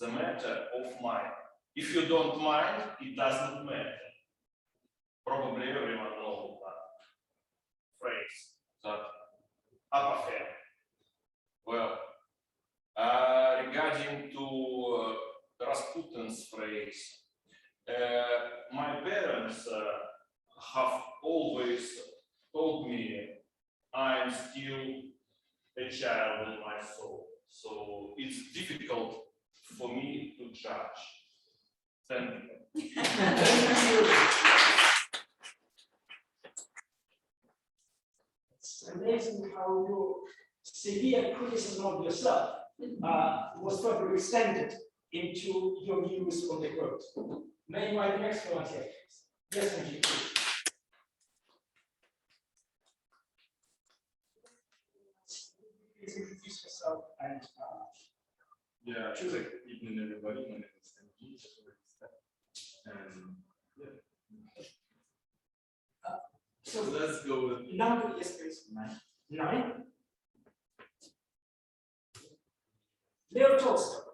the matter of mind. If you don't mind, it doesn't matter. Probably everyone knows that phrase, that upper hand. Well, regarding to Rasputin's phrase, my parents have always told me I'm still a child in my soul, so it's difficult for me to judge. Thank you. It's amazing how your severe criticism of yourself was further extended into your views on the quote. May I invite the next volunteer, please? Yes, thank you. Please introduce yourself and Yeah, good evening, everybody. My name is MG. And yeah. so Let's go with number, yes, please. 9. Leo Tolstoy.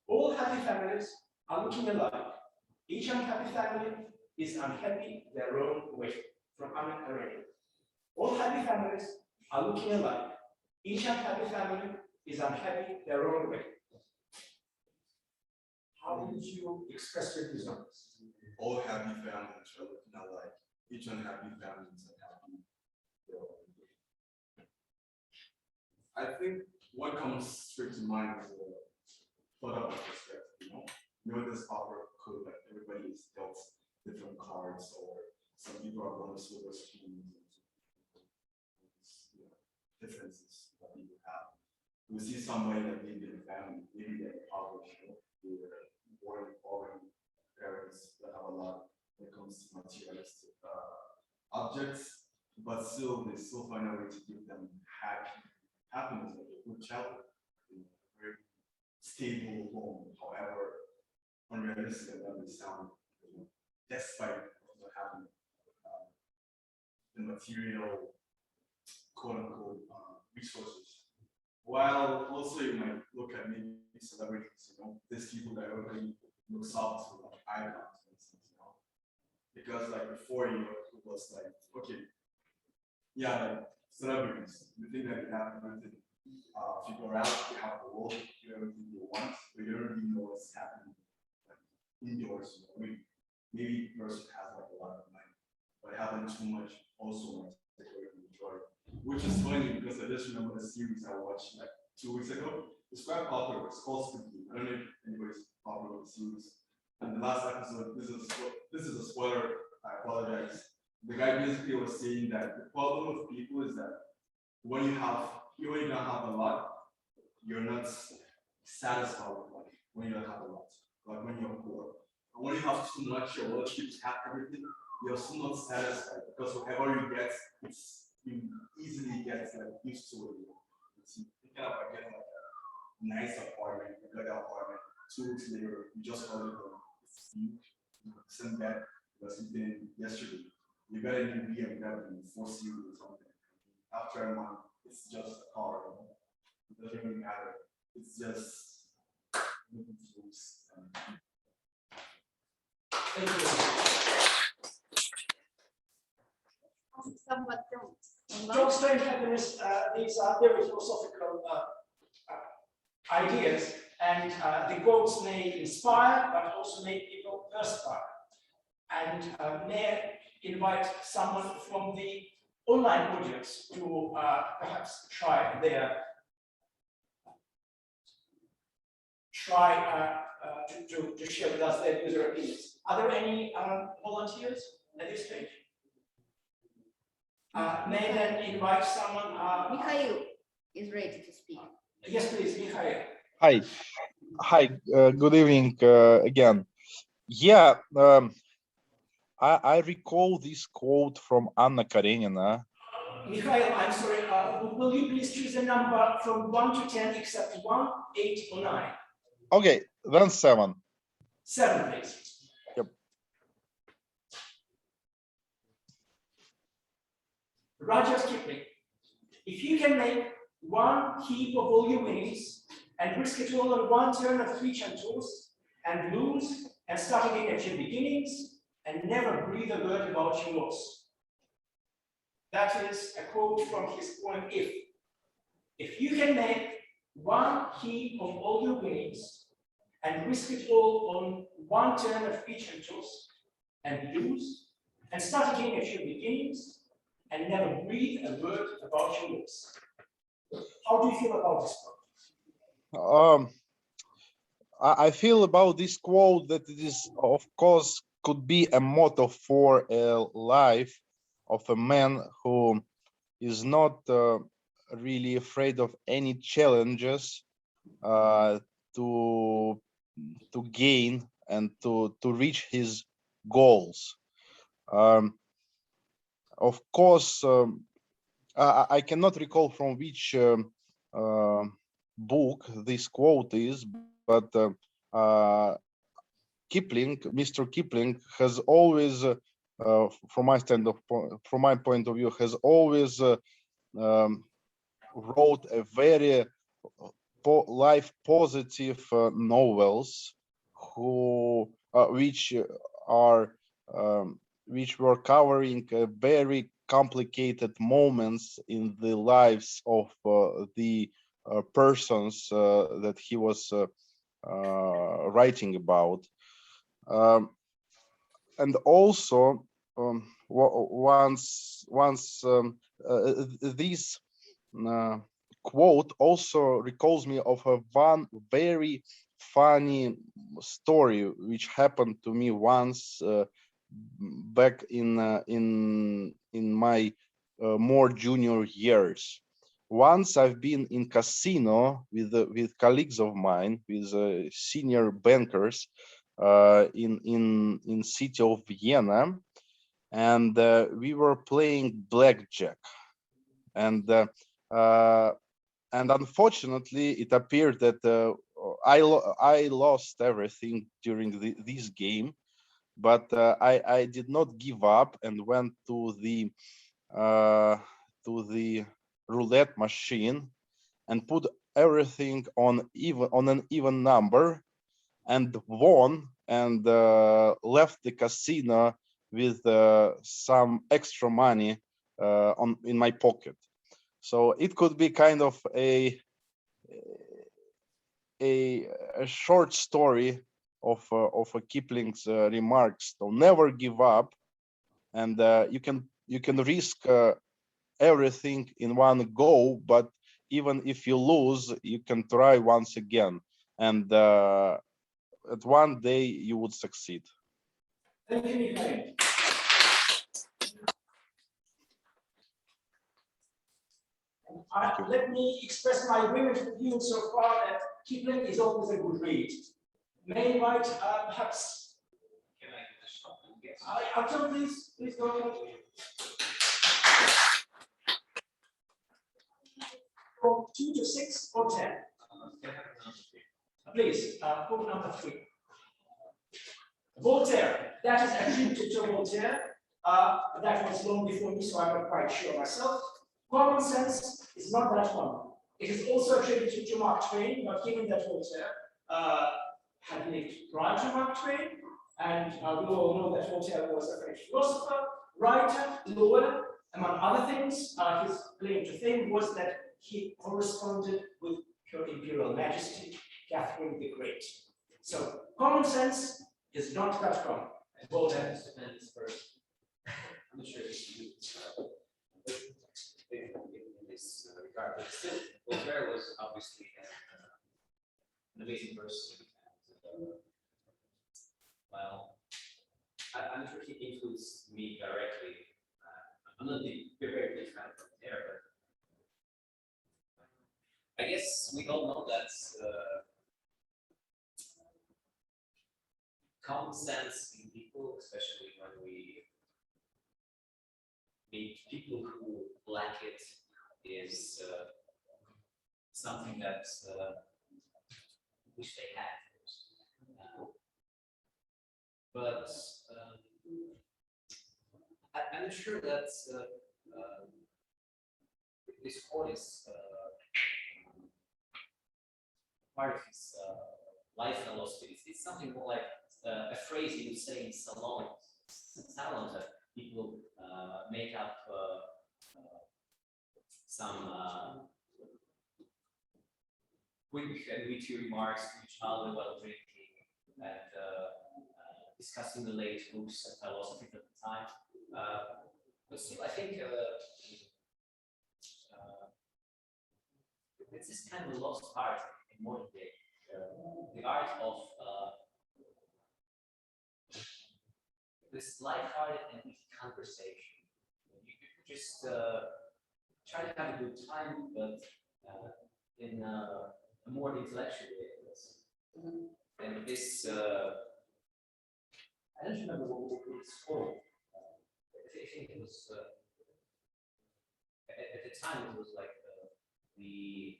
All happy families are looking alike. Each unhappy family is unhappy their own way. From Anna Karenina. All happy families are looking alike. Each unhappy family is unhappy their own way. How would you express your views on this? All happy families are looking alike. Each unhappy family is unhappy their own way. I think what comes straight to mind is a thought-out perspective, you know this opera code that everybody is dealt different cards, or some people are born with silver spoons, and differences that people have. We see somebody that maybe in a family, maybe they're impoverished, they're born with foreign parents that have a lot when it comes to materialistic objects, but still they still find a way to give them happiness, like a good childhood, a very stable home, however unrealistic that may sound, despite what happened, the material quote-unquote resources. While also you might look at maybe celebrities, these people that everybody looks up to, like icons, for instance. Because like before, it was like, okay, yeah, like celebrities, you think that you have everything figure out, you have the world, you do everything you want, but you don't really know what's happening like, indoors. I mean, maybe the person has like a lot of money, but having too much also might take away from the joy. Which is funny because I just remember the series I watched like 2 weeks ago. It's quite popular. It's called Spooky. I don't know if anybody's popular with the series. And the last episode, this is a spoiler. I apologize. The guy basically was saying that the problem with people is that when you don't have a lot, you're not satisfied with life when you don't have a lot. Like when you're poor. And when you have too much, your relationships have everything, you're still not satisfied because whatever you get, you easily get like used to it. You think about getting like a nice apartment, a good apartment, 2 weeks later, you just got it home. It's huge. You send that was sleeping yesterday. You got a new BMW, 4 series or something. After a month, it's just a car. You know? It doesn't really matter. It's just moving fools. Thank you. Somewhat don't. John Strange happiness, these are very philosophical ideas, and the quotes may inspire, but also make people perspire. And may I invite someone from the online audience to perhaps try to share with us their user opinions. Are there any volunteers at this stage? May I then invite someone? Mikhail is ready to speak. Yes, please, Mikhail. Hi, good evening again. Yeah, I recall this quote from Anna Karenina. Mikhail, I'm sorry, will you please choose a number from 1 to 10, except 1, 8, or 9? Okay, then 7. 7, please. Yep. Rudyard Kipling. If you can make one heap of all your winnings and risk it all on one turn of 3 chantos and lose and start again at your beginnings and never breathe a word about your loss. That is a quote from his poem If. If you can make one heap of all your winnings and risk it all on one turn of 3 chantos and lose and start again at your beginnings and never breathe a word about your loss. How do you feel about this quote? I feel about this quote that it is, of course, could be a motto for a life of a man who is not really afraid of any challenges to gain and to reach his goals. Of course, I cannot recall from which book this quote is, but Kipling, Mr. Kipling, has always, from my point of view, has always wrote a very life positive novels, which were covering very complicated moments in the lives of the persons that he was writing about. And also, this quote also recalls me of one very funny story which happened to me once back in my more junior years. Once I've been in casino with colleagues of mine, with senior bankers in city of Vienna, and we were playing blackjack, and unfortunately it appeared that I lost everything during this game, but I did not give up and went to the roulette machine and put everything on an even number and won, and left the casino with some extra money in my pocket. So it could be kind of a short story of a Kipling's remarks. So never give up, and you can risk everything in one go, but even if you lose, you can try once again, and at one day you would succeed. Thank you, Mikhail. Let me express my agreement with you so far that Kipling is always a good read. May I invite perhaps. Can I stop? Yes. Artem, please go. From 2 to 6 or 10. Please, book number 3. Voltaire. That is attributed to Voltaire. That was long before me, so I'm not quite sure myself. Common sense is not that one. It is also attributed to Mark Twain, but given that Voltaire had lived prior to Mark Twain, and we all know that Voltaire was a French philosopher, writer, lawyer, among other things. His claim to fame was that he corresponded with Her Imperial Majesty, Catherine the Great. So common sense is not that common. Voltaire is first. I'm not sure if you in this regard, but still, Voltaire was obviously an amazing person. And, well, I'm not sure he influenced me directly. I'm not a very big fan of Voltaire, but I guess we all know that common sense in people, especially when we meet people who lack it, is something that wish they had. But I'm not sure that this quote is part of his life philosophy. It's something more like a phrase you would say in salons that people make up some quick and witty remarks to each other while drinking and discussing the late books and philosophy at the time. But still, I think it's this kind of lost art in modern day. The art of this light-hearted and easy conversation. You could just try to have a good time, but in a more intellectual way. And this, I don't remember what it's called. I think it was, at the time it was like the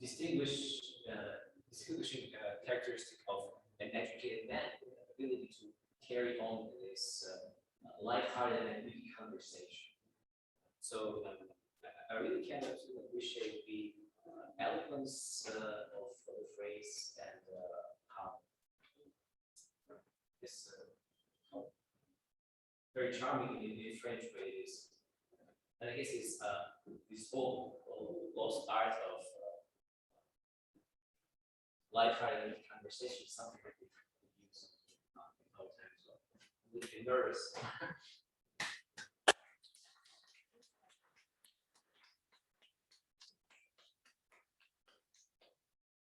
distinguishing characteristic of an educated man, the ability to carry on this light-hearted and witty conversation. So I really can absolutely appreciate the eloquence of the phrase and how this very charming in French way it is. And I guess it's this whole lost art of light-hearted conversation, something that we use all the time. So I'm a little bit nervous.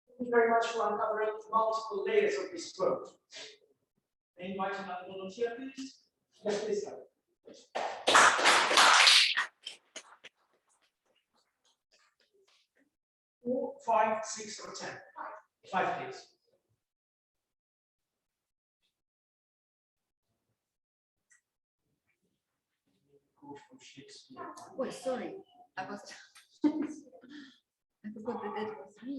Thank you very much for uncovering multiple layers of this quote. May I invite another volunteer, please? Yes, please. 4, 5, 6, or 10? 5, please. Oh, sorry, I was. I forgot that was me.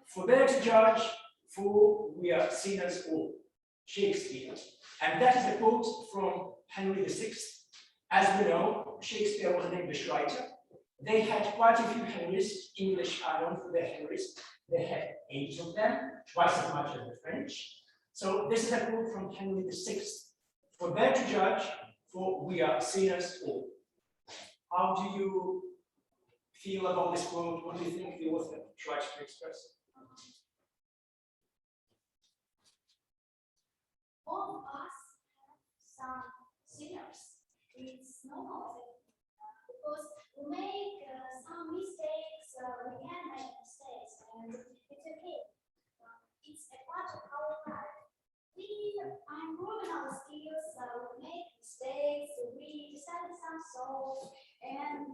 Forbear to judge, for we are sinners all. Shakespeare. And that is a quote from Henry VI. As we know, Shakespeare was an English writer. They had quite a few Henrys. English are known for their Henrys. They had 8 of them, twice as much as the French. So this is a quote from Henry VI. Forbear to judge, for we are sinners all. How do you feel about this quote? What do you think the author tries to express? All of us have some sinners. It's normal because we make some mistakes, we can make mistakes, and it's okay. It's a part of our life. We are improving our skills, we make mistakes, we decide some souls, and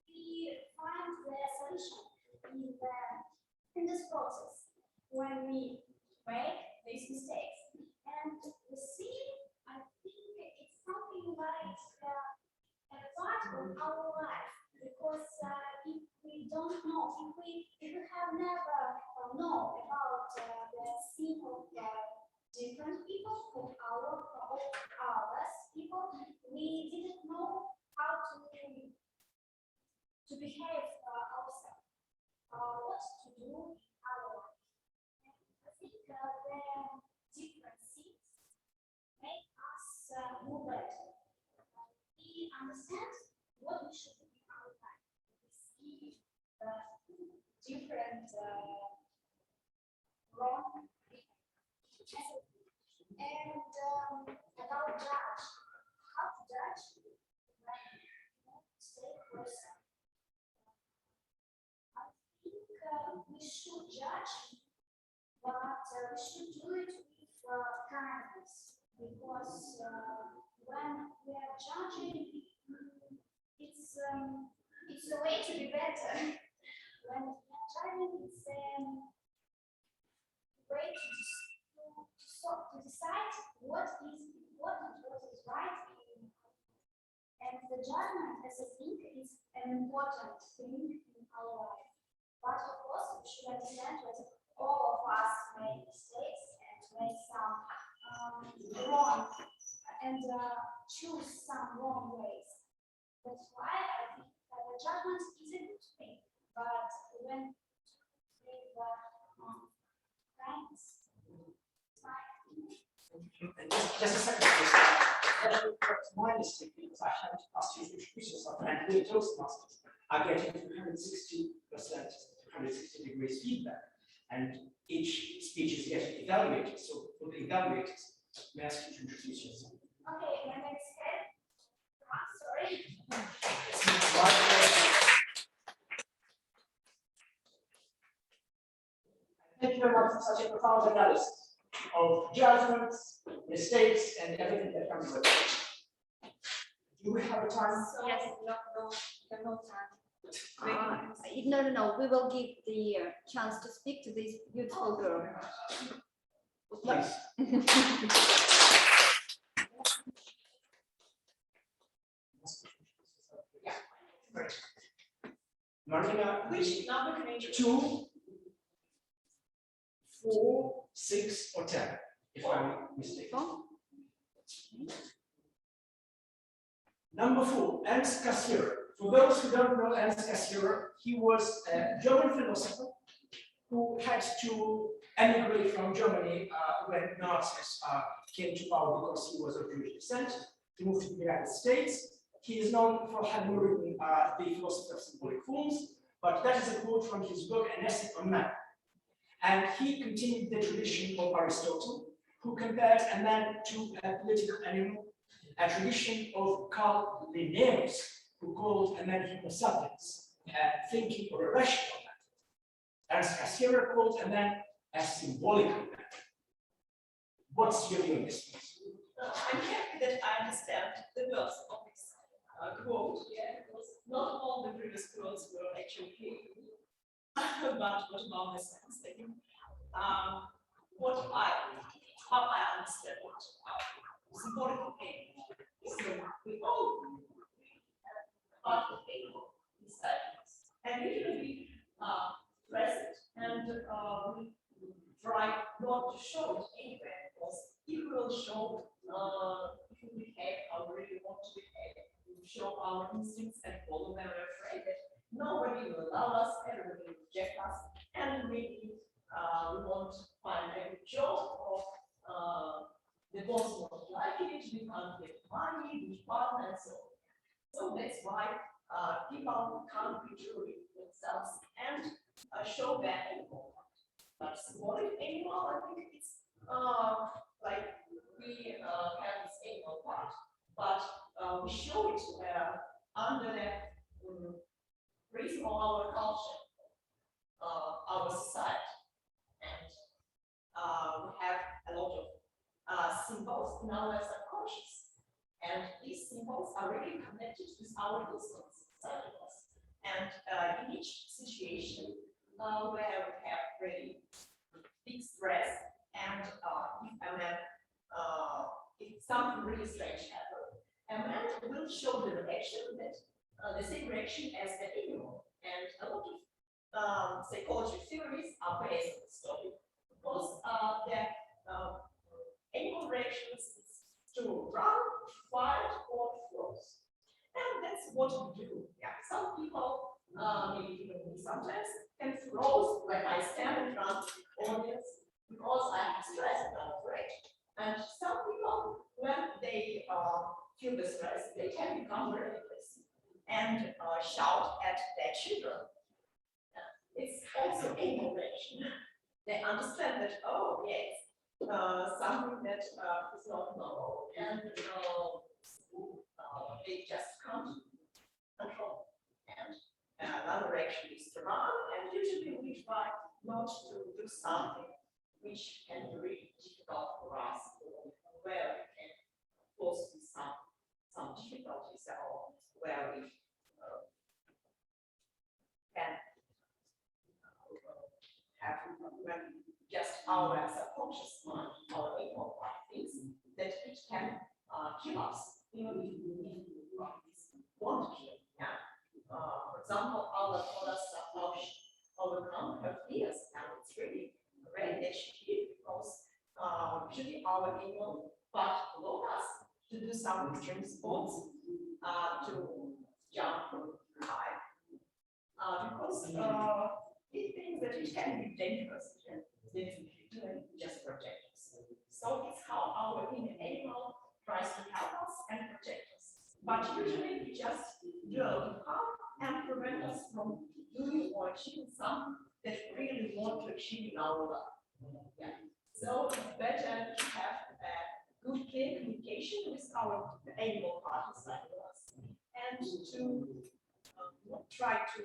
we find the solution in this process when we make these mistakes. And the sin, I think it's something like a part of our life, because if we don't know, if we have never known about the sin of different people, of others people, we didn't know how to behave ourselves, what to do in our life. I think the different sins make us more better. We understand what we should do in our life. We see different wrong behavior. And about judge, how to judge when mistake person. I think we should judge, but we should do it with kindness, because when we are judging, it's a way to be better. When we are judging, it's a way to decide what is important, what is right, and the judgment as a thing is an important thing in our life. But of course, we should understand that all of us make mistakes and make some wrong and choose some wrong ways. That's why I think that the judgment is a good thing, but when with kindness. Just a second, please. That's my mistake, because I haven't asked you to introduce yourself, and we Toastmasters are getting 260%, 260 degrees feedback, and each speech is getting evaluated. So for the evaluators, may I ask you to introduce yourself? Okay, my name is Ed. Sorry. Thank you very much for such a profound analysis of judgments, mistakes, and everything that comes with it. Do we have a time? Yes, no time. No. We will give the chance to speak to this beautiful girl. Please. Martina, Which number can I choose? 2, 4, 6, or 10, if I'm mistaken. Number 4, Ernst Cassirer. For those who don't know Ernst Cassirer, he was a German philosopher who had to emigrate from Germany when Nazis came to power because he was of Jewish descent. He moved to the United States. He is known for having written the Philosophy of Symbolic Forms, but that is a quote from his book, An Essay on Man. And he continued the tradition of Aristotle, who compared a man to a political animal, a tradition of Carl Linnaeus, who called a man homo sapiens, a thinking or a rational man. Ernst Cassirer called a man a symbolical man. What's your view on this? I'm happy that I understand the words of this quote, because not all the previous quotes were actually clear, but what about the sense taking? How I understand what symbolical pain. So we all part of pain inside us, and we should be present, and we try not to show it anywhere, because if we will show, if we behave how we really want to behave, we show our instincts and follow them, we're afraid that nobody will love us, everybody will reject us, and maybe the boss won't like it, we can't get money, we partner, and so on. So that's why people can't be true themselves and show their animal. But symbolic animal, I think it's like we have this animal part, but we show it under the prism of our culture, our society, and we have a lot of symbols in our subconscious, and these symbols are really connected with our instincts inside of us. And in each situation where we have really big stress, and if something really strange happens, a man will show the reaction that the same reaction as the animal. And a lot of psychology theories are based on this topic, because the animal reactions is to run, fight, or froze. And that's what we do. Yeah, some people, maybe even me sometimes, can froze when I stand in front of the audience because I'm stressed and afraid. And some people, when they feel the stress, they can become very aggressive and shout at their children. It's also animal reaction. They understand that, oh, yes, something that is not normal, and they just can't control. And another reaction is to run, and usually we try not to do something which can be really difficult for us, where we can cause some difficulties, or where we can have just our subconscious mind, our ego things that it can kill us, even if we want to kill. Yeah. For example, our products are overcome her fears, and it's really rare that she did, because usually our ego but allow us to do some extreme sports, to jump high, because it thinks that it can be dangerous, and just protect us. So it's how our inner animal tries to help us and protect us. But usually we just do a little harm and prevent us from doing or achieving something that we really want to achieve in our life. Yeah. So it's better to have a good, clear communication with our animal part inside of us, and to not try to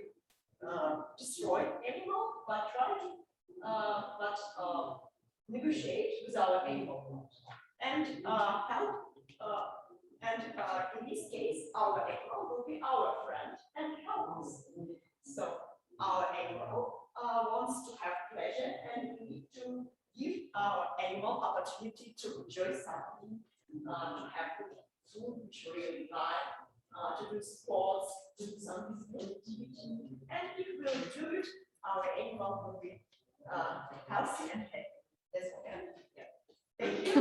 destroy animal, but try to negotiate with our animal and help. And in this case, our animal will be our friend and help us. So our animal wants to have pleasure, and we need to give our animal opportunity to enjoy something, to have food which we really like, to do sports, to do some physical activity. And if we will do it, our animal will be healthy and happy. That's okay. Yeah. Thank you.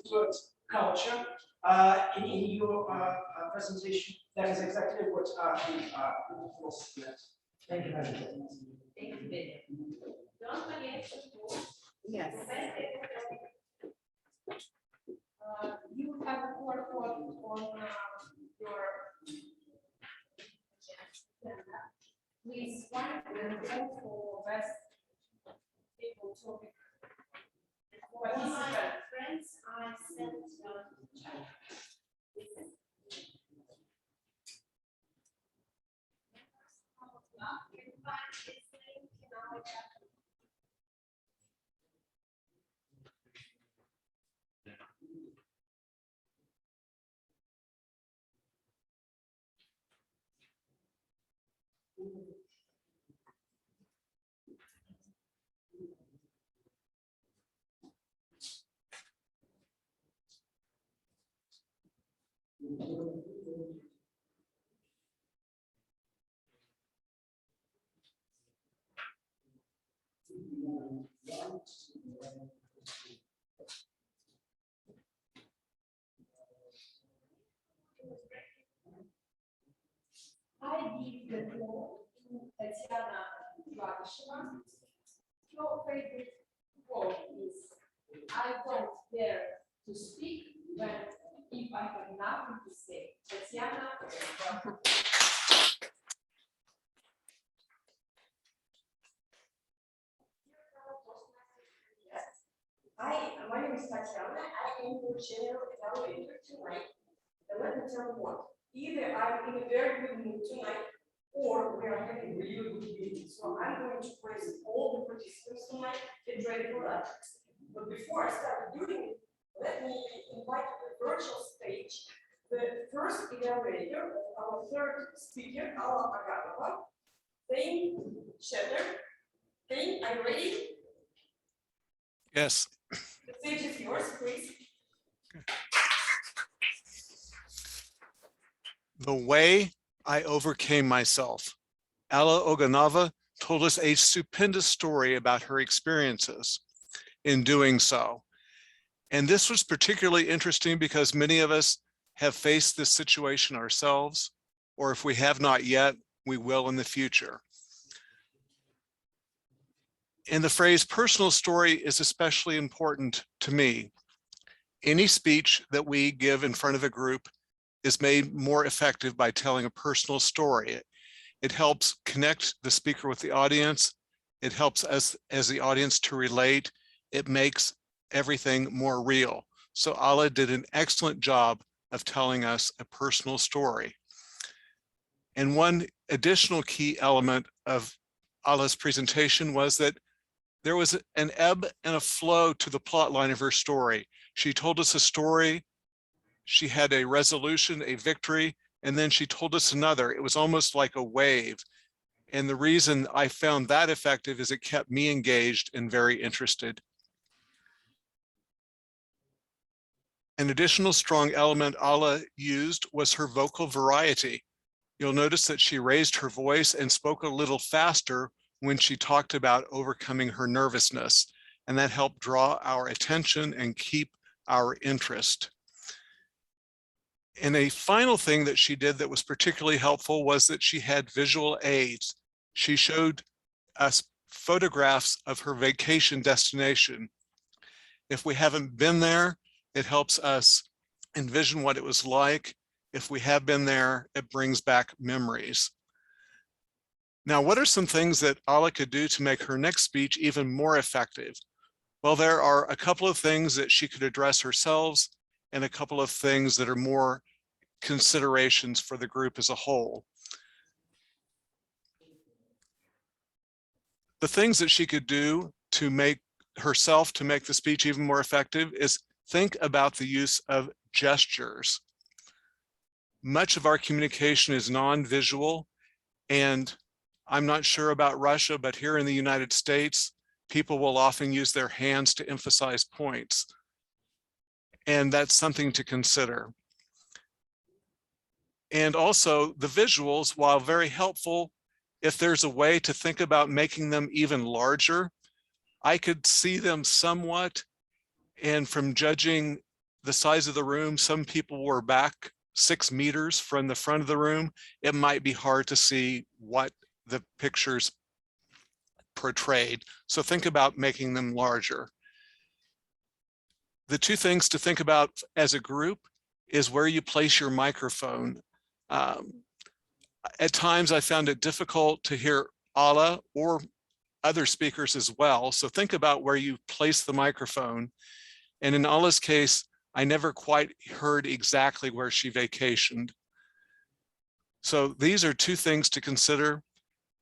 Towards culture. In your presentation, that is exactly what the philosophy is. Thank you very much. Thank you, Benny. Don't forget to Yes. You have a report on your agenda. Please find the vote for best people topic. All my friends, I sent chat. You can find this link in our chat. I give the floor to Tatiana traditional. Your favorite quote is, I don't dare to speak when if I have nothing to say. Tatiana. My name is Tatiana. I am your general evaluator tonight. And let me tell you what, either I'm in a very good mood tonight, or we are having a really good meeting. So I'm going to praise all the participants tonight. Get ready for that. But before I start doing it, let me invite to the virtual stage the first evaluator, our third speaker, Alla Agatova. Thane Cheddar. Thane, are you ready? Yes. The stage is yours, please. The way I overcame myself. Alla Oganova told us a stupendous story about her experiences in doing so. And this was particularly interesting because many of us have faced this situation ourselves, or if we have not yet, we will in the future. And the phrase personal story is especially important to me. Any speech that we give in front of a group is made more effective by telling a personal story. It helps connect the speaker with the audience. It helps us as the audience to relate. It makes everything more real. So Alla did an excellent job of telling us a personal story. And one additional key element of Alla's presentation was that there was an ebb and a flow to the plot line of her story. She told us a story, she had a resolution, a victory, and then she told us another. It was almost like a wave. And the reason I found that effective is it kept me engaged and very interested. An additional strong element Alla used was her vocal variety. You'll notice that she raised her voice and spoke a little faster when she talked about overcoming her nervousness, and that helped draw our attention and keep our interest. And a final thing that she did that was particularly helpful was that she had visual aids. She showed us photographs of her vacation destination. If we haven't been there, it helps us envision what it was like. If we have been there, it brings back memories. Now, what are some things that Alla could do to make her next speech even more effective? Well, there are a couple of things that she could address herself and a couple of things that are more considerations for the group as a whole. The things that she could do to make herself, to make the speech even more effective, is think about the use of gestures. Much of our communication is non-visual, and I'm not sure about Russia, but here in the United States, people will often use their hands to emphasize points. And that's something to consider. And also the visuals, while very helpful, if there's a way to think about making them even larger, I could see them somewhat. And from judging the size of the room, some people were back 6 meters from the front of the room. It might be hard to see what the pictures portrayed. So think about making them larger. The two things to think about as a group is where you place your microphone. At times I found it difficult to hear Alla or other speakers as well. So think about where you place the microphone. And in Alla's case, I never quite heard exactly where she vacationed. So these are two things to consider.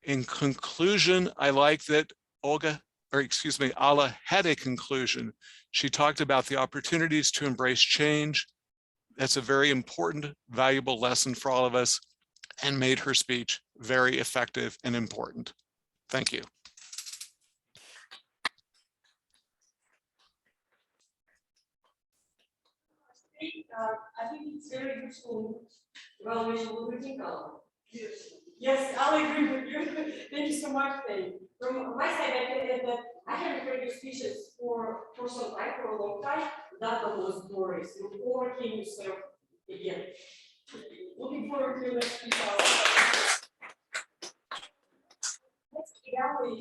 In conclusion, I like that Alla had a conclusion. She talked about the opportunities to embrace change. That's a very important, valuable lesson for all of us, and made her speech very effective and important. Thank you. I think it's very useful evaluation. What do you think, Alla? Yes, I'll agree with you. Thank you so much, Faye. From my side, I can add that I haven't heard your speeches for some time, for a long time. That was glorious. You overcame yourself again. Looking forward to your next speech. Let's evaluate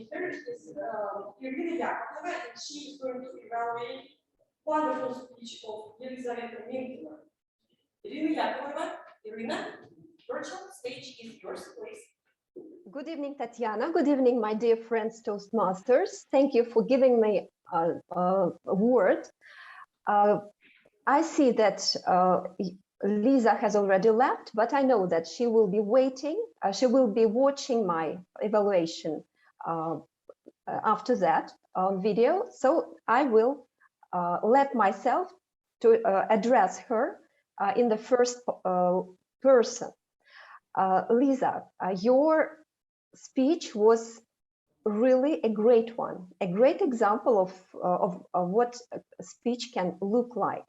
Irina Yakovleva, and she is going to evaluate wonderful speech of Elizaveta Minkina. Irina Yakovleva, Irina, virtual stage is yours, please. Good evening, Tatiana. Good evening, my dear friends, Toastmasters. Thank you for giving me a word. I see that Lisa has already left, but I know that she will be waiting. She will be watching my evaluation after that on video. So I will let myself to address her in the first person. Lisa, your speech was really a great one, a great example of what a speech can look like.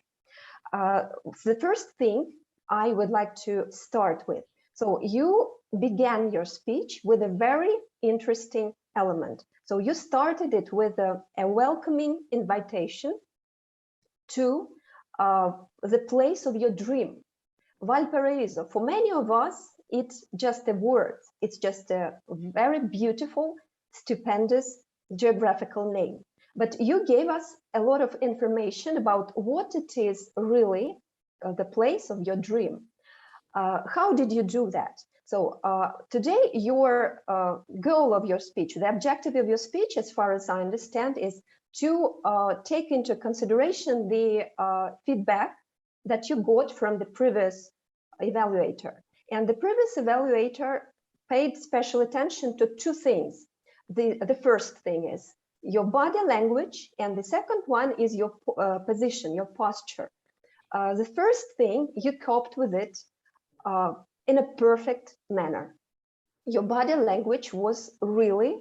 The first thing I would like to start with. So you began your speech with a very interesting element. So you started it with a welcoming invitation to the place of your dream, Valparaiso. For many of us, it's just a word. It's just a very beautiful, stupendous geographical name. But you gave us a lot of information about what it is really, the place of your dream. How did you do that? So today, your goal of your speech, the objective of your speech, as far as I understand, is to take into consideration the feedback that you got from the previous evaluator. And the previous evaluator paid special attention to two things. The first thing is your body language, and the second one is your position, your posture. The first thing, you coped with it in a perfect manner. Your body language was really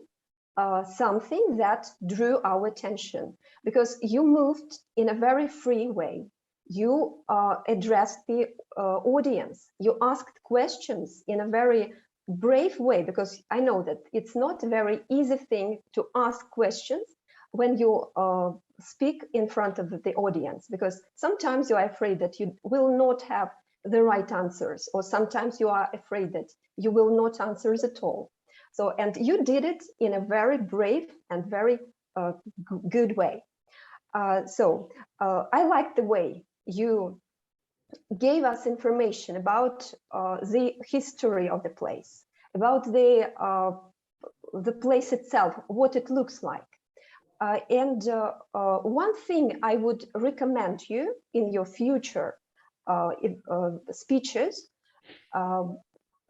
something that drew our attention, because you moved in a very free way. You addressed the audience. You asked questions in a very brave way, because I know that it's not a very easy thing to ask questions when you speak in front of the audience, because sometimes you are afraid that you will not have the right answers, or sometimes you are afraid that you will not answer at all. So, and you did it in a very brave and very good way. I like the way you gave us information about the history of the place, about the place itself, what it looks like. One thing I would recommend you in your future speeches,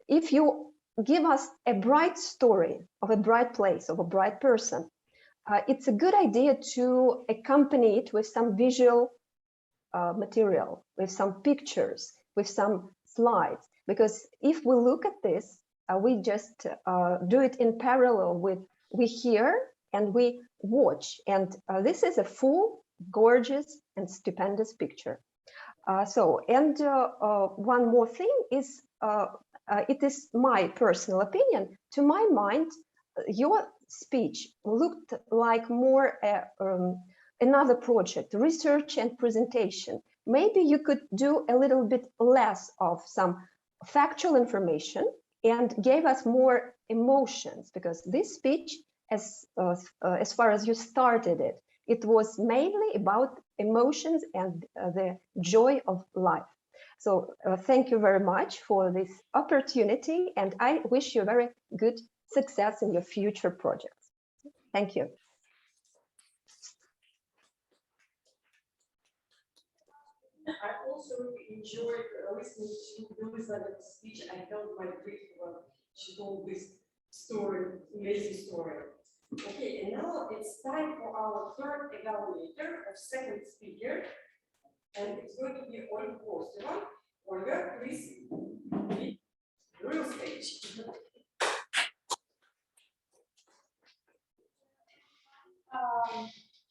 if you give us a bright story of a bright place, of a bright person, it's a good idea to accompany it with some visual material, with some pictures, with some slides. Because if we look at this, we just do it in parallel with we hear and we watch. And this is a full, gorgeous, and stupendous picture. One more thing is, it is my personal opinion. To my mind, your speech looked like more another project, research and presentation. Maybe you could do a little bit less of some factual information and gave us more emotions, because this speech, as far as you started it, it was mainly about emotions and the joy of life. So thank you very much for this opportunity, and I wish you very good success in your future projects. Thank you. I also really enjoyed listening to Elizabeth's speech. I felt my grief when she told this story, amazing story. Okay, and now it's time for our third evaluator, or second speaker, and it's going to be Olga Kostova. Olga, please, real stage.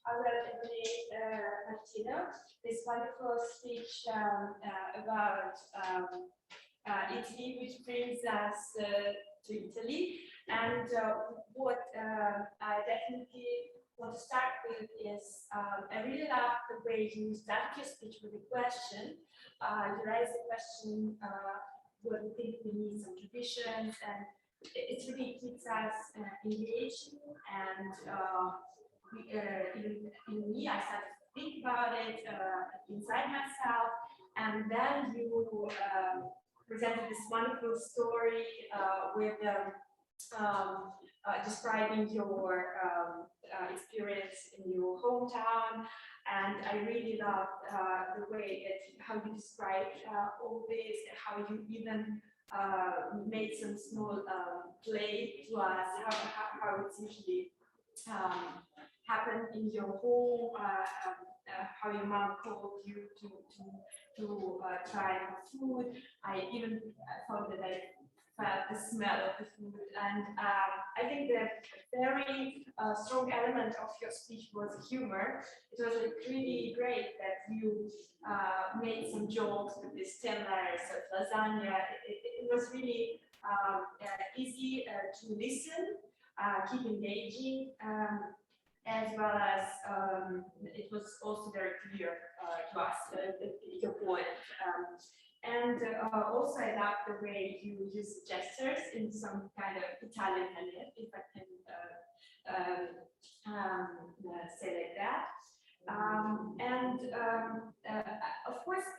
I will continue this wonderful speech about Italy, which brings us to Italy. And what I definitely want to start with is I really love the way you start your speech with a question. You raise the question, what we think we need some traditions and it really keeps us engaged, and in me, I started to think about it inside myself, and then you presented this wonderful story with describing your experience in your hometown, and I really loved the way that how you described all this, how you even made some small play to us, how it's usually happen in your home, how your mom called you to try food. I even thought that I felt the smell of the food, and I think the very strong element of your speech was humor. It was like really great that you made some jokes with this 10 layers of lasagna. It was really easy to listen, keep engaging, as well as it was also very clear to us, your point. And also I love the way you use gestures in some kind of Italian manner, if I can say like that. Of course,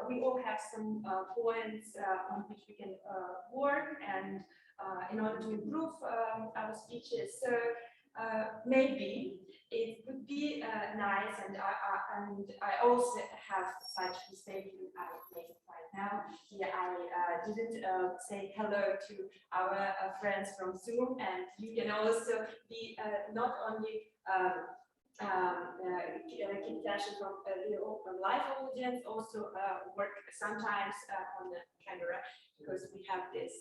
we all have some points on which we can work, and in order to improve our speeches. So maybe it would be nice, and I also have such mistake I make right now. Here I didn't say hello to our friends from Zoom, and you can also be not only keep attention from the open live audience, also work sometimes on the camera, because we have this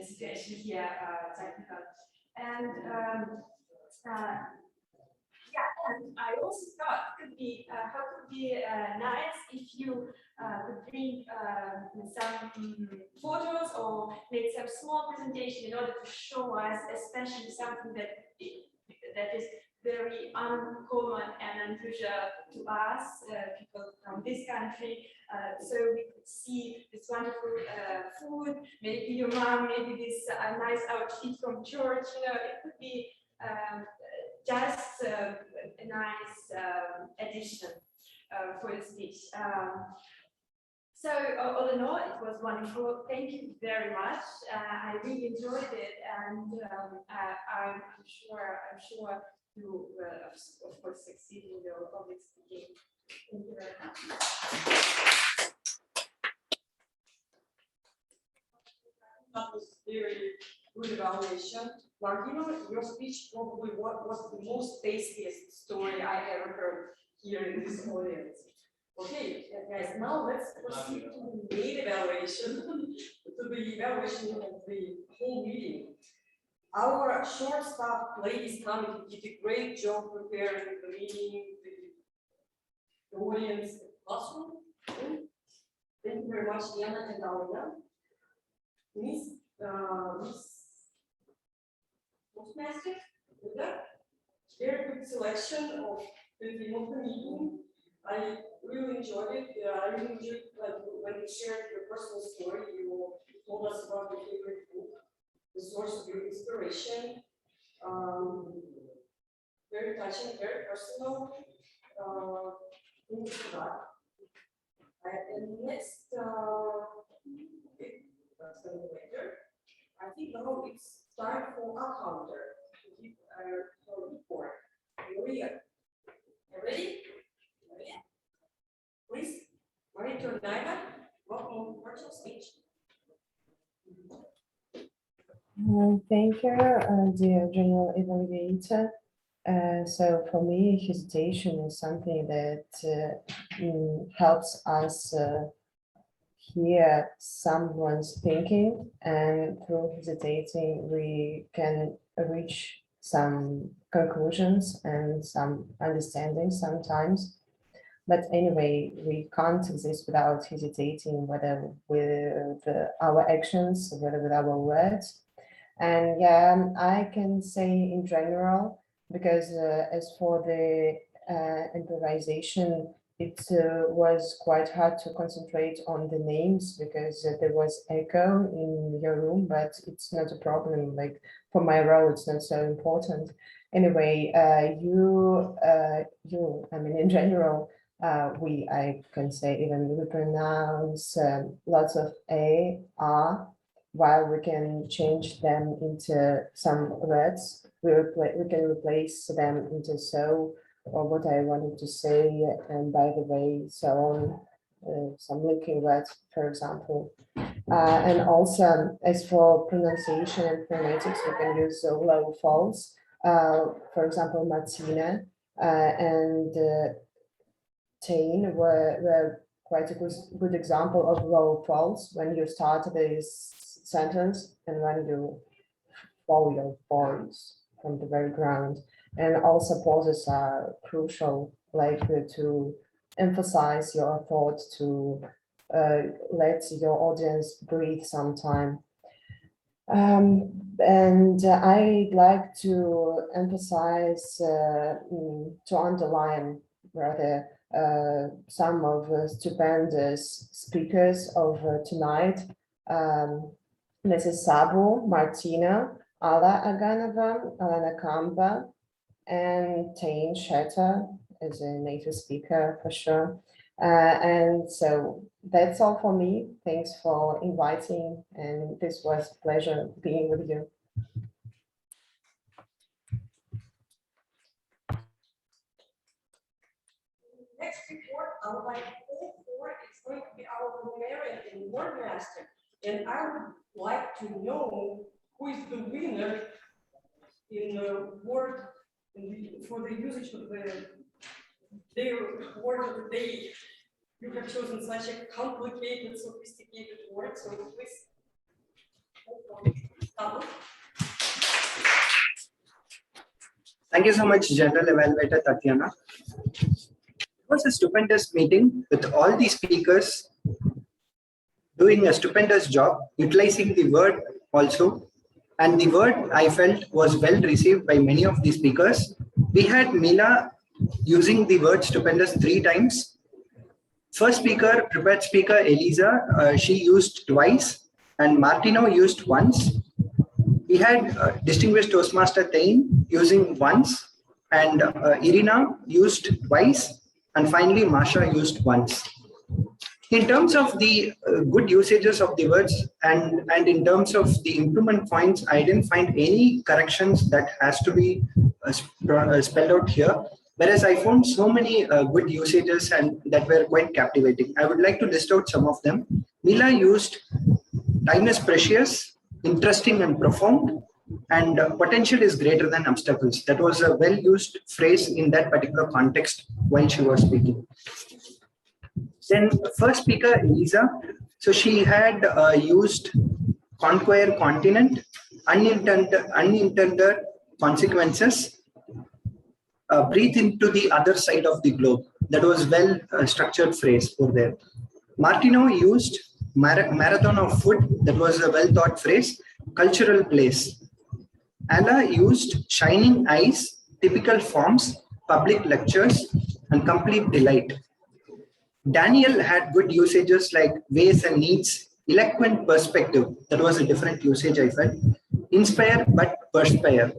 situation here, technical. And yeah, and I also thought it could be how could be nice if you could bring some photos or make some small presentation in order to show us, especially something that is very uncommon and unusual to us, people from this country. So we could see this wonderful food, maybe your mom, maybe this nice outfit from church. You know, it could be just a nice addition for the speech. So all in all, it was wonderful. Thank you very much. I really enjoyed it, and I'm sure you will, of course, succeed in your public speaking. Thank you very much. That was very good evaluation. Martino, your speech probably was the most tastiest story I ever heard here in this audience. Okay, guys, now let's proceed to the main evaluation, to the evaluation of the whole meeting. Our short staff ladies committee did a great job preparing the meeting, the audience, the classroom. Thank you very much, Diana and Alina. Miss Toastmaster, very good selection of the theme of the meeting. I really enjoyed it. I really enjoyed when you shared your personal story. You told us about your favorite book, the source of your inspiration. Very touching, very personal. Thank you for that. And next, that's going to be later. I think now it's time for our counter to give our report. Maria, you ready? Maria, please. Maria Tornaiva, welcome to virtual speech. Thank you, dear General Evaluator. So for me, hesitation is something that helps us hear someone's thinking, and through hesitating, we can reach some conclusions and some understanding sometimes. But anyway, we can't exist without hesitating, whether with our actions, whether with our words. And yeah, I can say in general, because as for the improvisation, it was quite hard to concentrate on the names because there was echo in your room, but it's not a problem. Like for my role, it's not so important. Anyway, I mean, in general, I can say even we pronounce lots of A, R, while we can change them into some words. We can replace them into so, or what I wanted to say, and by the way, so on, some linking words, for example. And also, as for pronunciation and phonetics, we can use low false. For example, Martina and Tain were quite a good example of low false when you start this sentence and when you follow your voice from the very ground. And also pauses are crucial, like to emphasize your thought, to let your audience breathe some time. And I'd like to emphasize, to underline rather, some of the stupendous speakers of tonight. Mrs. Sabo, Martina, Ala Aganova, Alana Kamba, and Tain Shatter as a native speaker for sure. And so that's all for me. Thanks for inviting, and this was a pleasure being with you. Next report, I would like all four, it's going to be our grammarian and word master. And I would like to know who is the winner in the word for the usage of their word of the day. You have chosen such a complicated, sophisticated word, so please. Thank you so much, General Evaluator Tatiana. It was a stupendous meeting with all the speakers doing a stupendous job, utilizing the word also. And the word I felt was well received by many of the speakers. We had Mila using the word stupendous 3 times. First speaker, prepared speaker Eliza, she used twice, and Martino used once. We had distinguished Toastmaster Tain using once, and Irina used twice, and finally Masha used once. In terms of the good usages of the words and in terms of the improvement points, I didn't find any corrections that has to be spelled out here. Whereas I found so many good usages and that were quite captivating. I would like to list out some of them. Mila used time is precious, interesting and profound, and potential is greater than obstacles. That was a well-used phrase in that particular context while she was speaking. Then first speaker, Elisa. So she had used conquer continent, unintended consequences, breathe into the other side of the globe. That was well structured phrase over there. Martino used marathon of food. That was a well thought phrase. Cultural place. Alla used shining eyes, typical forms, public lectures, and complete delight. Daniel had good usages like ways and needs, eloquent perspective. That was a different usage I felt. Inspire but perspire.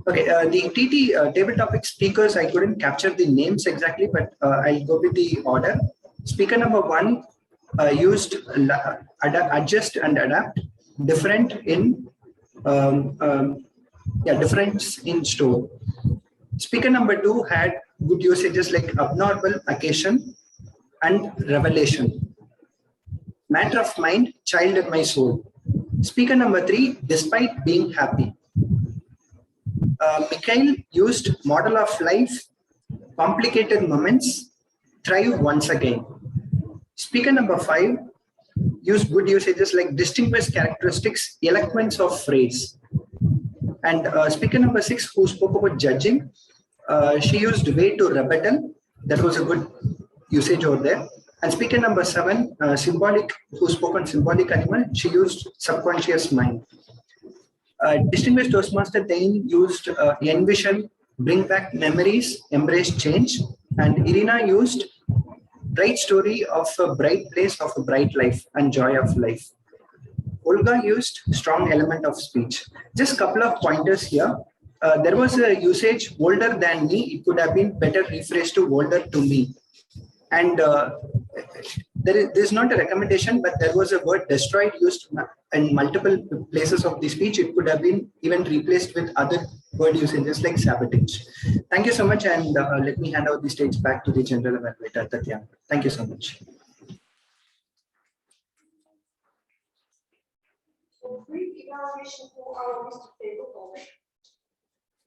Okay, the TT table topic speakers, I couldn't capture the names exactly, but I'll go with the order. Speaker number 1 used adjust and adapt, different in difference in store. Speaker number 2 had good usages like abnormal occasion and revelation. Matter of mind, child in my soul. Speaker number 3, despite being happy. Mikhail used model of life, complicated moments, thrive once again. Speaker number 5 used good usages like distinguished characteristics, eloquence of phrase. And speaker number 6, who spoke about judging, she used way to rebuttal. That was a good usage over there. And speaker number 7, symbolic, who spoke on symbolic animal, she used subconscious mind. Distinguished Toastmaster Tain used envision, bring back memories, embrace change. And Irina used bright story of a bright place of a bright life and joy of life. Olga used strong element of speech. Just couple of pointers here. There was a usage older than me. It could have been better rephrased to older to me. And there's not a recommendation, but there was a word destroyed used in multiple places of the speech. It could have been even replaced with other word usages like sabotage. Thank you so much. And let me hand over the stage back to the general evaluator, Tatiana. Thank you so much. So brief evaluation for our Mr. Tabletop.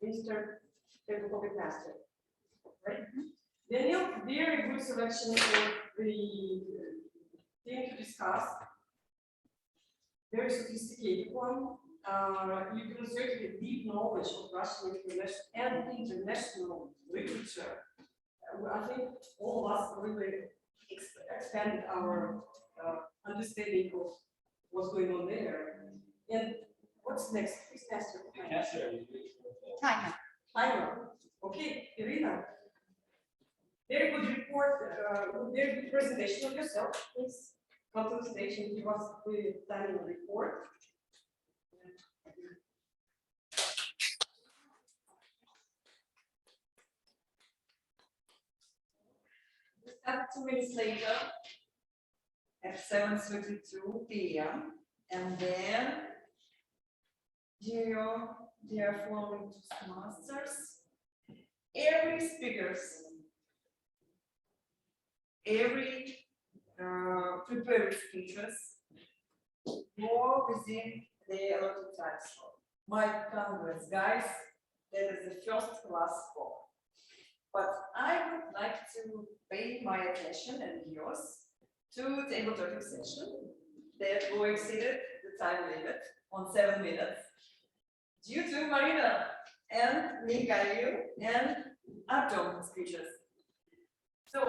Mr. Tabletop Master. Right? Daniel, very good selection of the thing to discuss. Very sophisticated one. You demonstrated a deep knowledge of Russian and international literature. I think all of us really expanded our understanding of what's going on there. And what's next? Who's next? Timer. Okay, Irina. Very good report, very good presentation of yourself. Please come to the stage and give us the timing report. We start 2 minutes later at 7:32 p.m. And then, dear following Toastmasters, every speakers, every prepared speeches more within the allotted time slot. My congrats, guys, that is the first class score. But I would like to pay my attention and yours to table topic session that will exceeded the time limit on 7 minutes due to Marina and Mikhail and Artem speeches. So,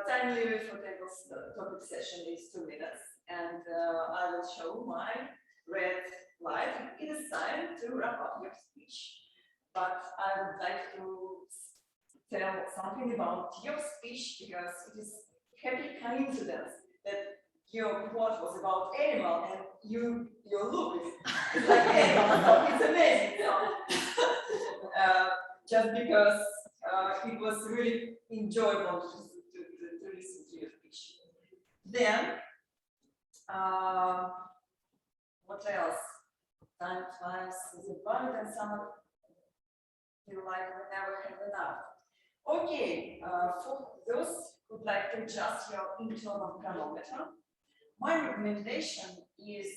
time limit for table topic session is 2 minutes, and I will show my red light. It is time to wrap up your speech. But I would like to tell something about your speech because it is happy coincidence that your quote was about animal and your look is like animal. So it's amazing. So, just because it was really enjoyable to listen to your speech. Then, what else? Time flies as a bird and summer feel like we never have enough. Okay, for those who would like to adjust your internal chronometer, my recommendation is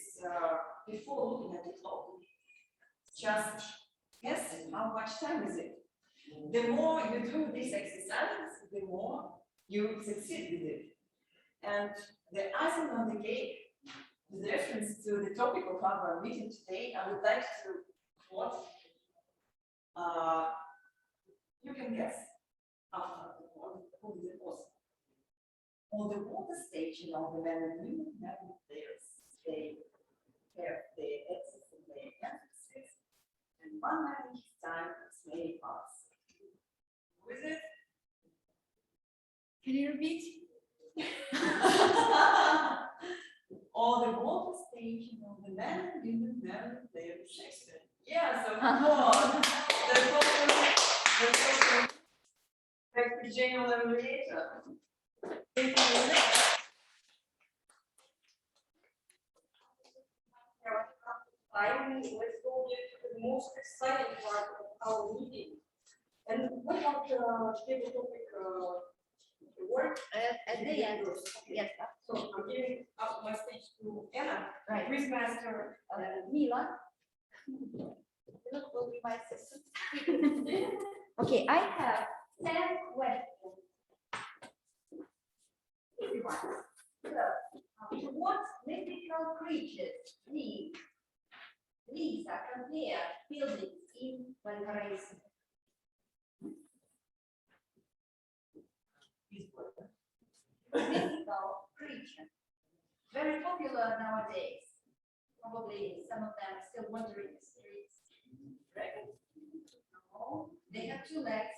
before looking at the clock, just guess how much time is it. The more you do this exercise, the more you succeed with it. And the icing on the cake, with reference to the topic of our meeting today, I would like to quote. You can guess after the quote who it was. On the water station of the men and women having theirs, they have their exits and their entrances, and one man each time has many parts. Who is it? Can you repeat? On the water station of the men and women having their Shakespeare. Yes, of course. The focus. Back to general evaluator. Let's go to the most exciting part of our meeting. And what about table topic work? At the end. Yes. So I'm giving up my speech to Anna, Right. Quizmaster. Mila. Mila will be my assistant. Okay, I have 10 questions. Easy one. So, what mythical creatures live? These are compared buildings in Valparaiso. Mythical creature, very popular nowadays. Probably some of them are still wandering the streets. Dragons? No, they have 2 legs,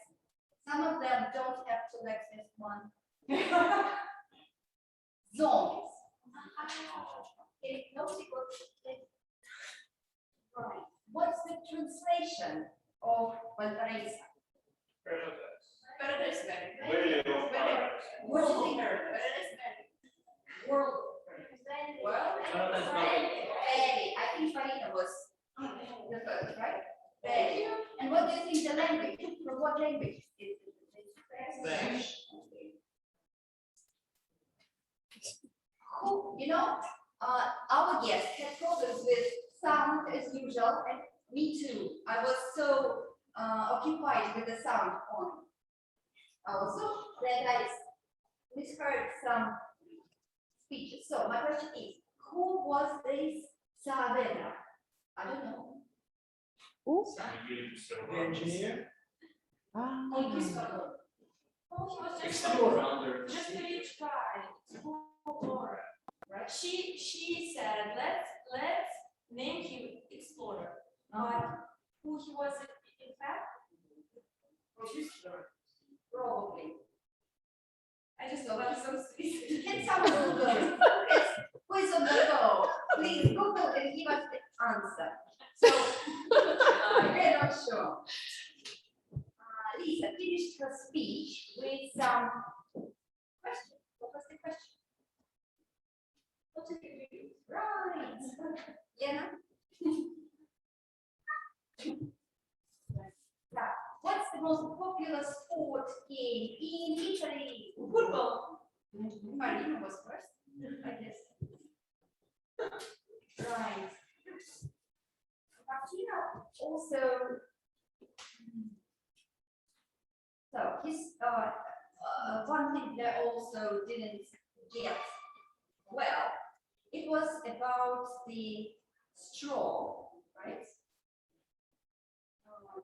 Some of them don't have to like this one. Zombies. Okay, nobody got it. Right. What's the translation of Valparaiso? Paradise. Valley of Paradise. World. Paradise. World. World. Paradise Valley. I think Farina was the first, right? Valley. And what do you think the language? From what language is it? Spanish. Who, our guest had problems with sound as usual, and me too. I was so occupied with the sound on. Also, that I misheard some speeches. So my question is, who was this Saavedra? I don't know. The engineer. Conquistador. Oh, he was just Explorer. just a rich guy. Explorer. Right? She said, let's name him Explorer. But who he was in fact? Probably. I just know that so sweet. Can someone Google it? Yes. Who is on the go? Please Google and give us the answer. So, we're not sure. Lisa finished her speech with some question. What was the question? What did you do? Right. Lena? Now, what's the most popular sport game in Italy? Football. Marina was first, I guess. Right. Martina also. So his one thing that I also didn't get well, it was about the straw, right?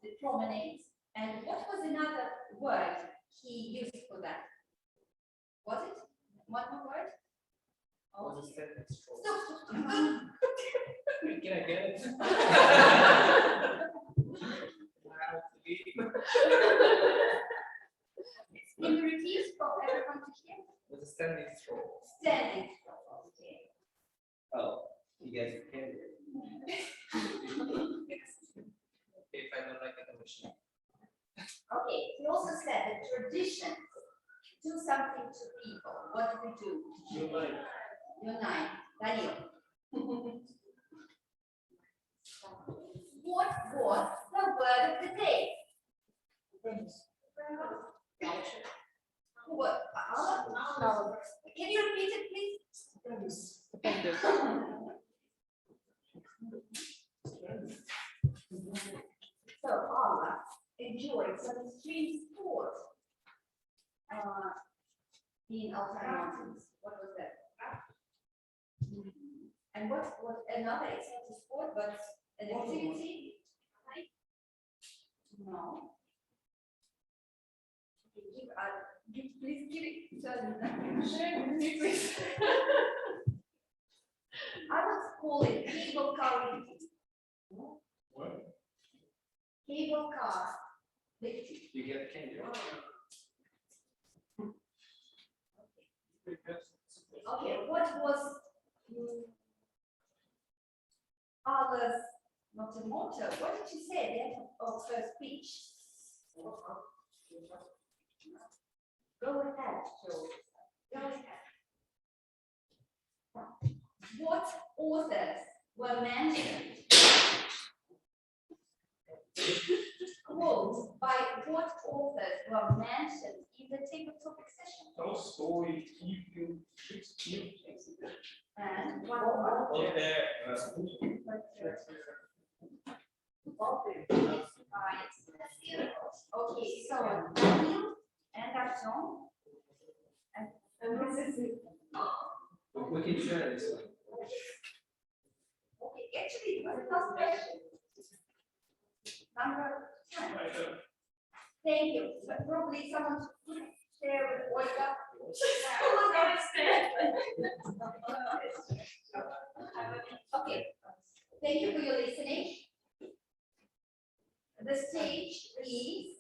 The promenade. And what was another word he used for that? Was it one more word? Oh, Was a sentence. stop. Can I get it? Can you repeat for everyone to hear? Was a standing straw. Standing straw, okay. Oh, you guys can. If I don't like it, I'm ashamed. Okay, he also said that traditions do something to people. What do we do? Unite. Unite. Daniel. What was the word of the day? What? Can you repeat it, please? So Allah enjoyed some extreme sport in Altai Mountains. What was that? And what another? It's not a sport, but an activity. No. Please give it. Share with me, please. I would call it cable car lifting. What? Cable car lifting. You get candy. Okay, what was others? Not a motto. What did you say at the end of her speech? Go ahead, Joe. Go ahead. What authors were mentioned? Quotes by what authors were mentioned in the table topic session? Tolstoy, Shakespeare. And one more. Was there? Okay, so Daniel and Gaston. We can share this one. Okay, actually, it was the last question. Number 10. Thank you. But probably someone should share with Olga. Okay. Thank you for your listening. The stage is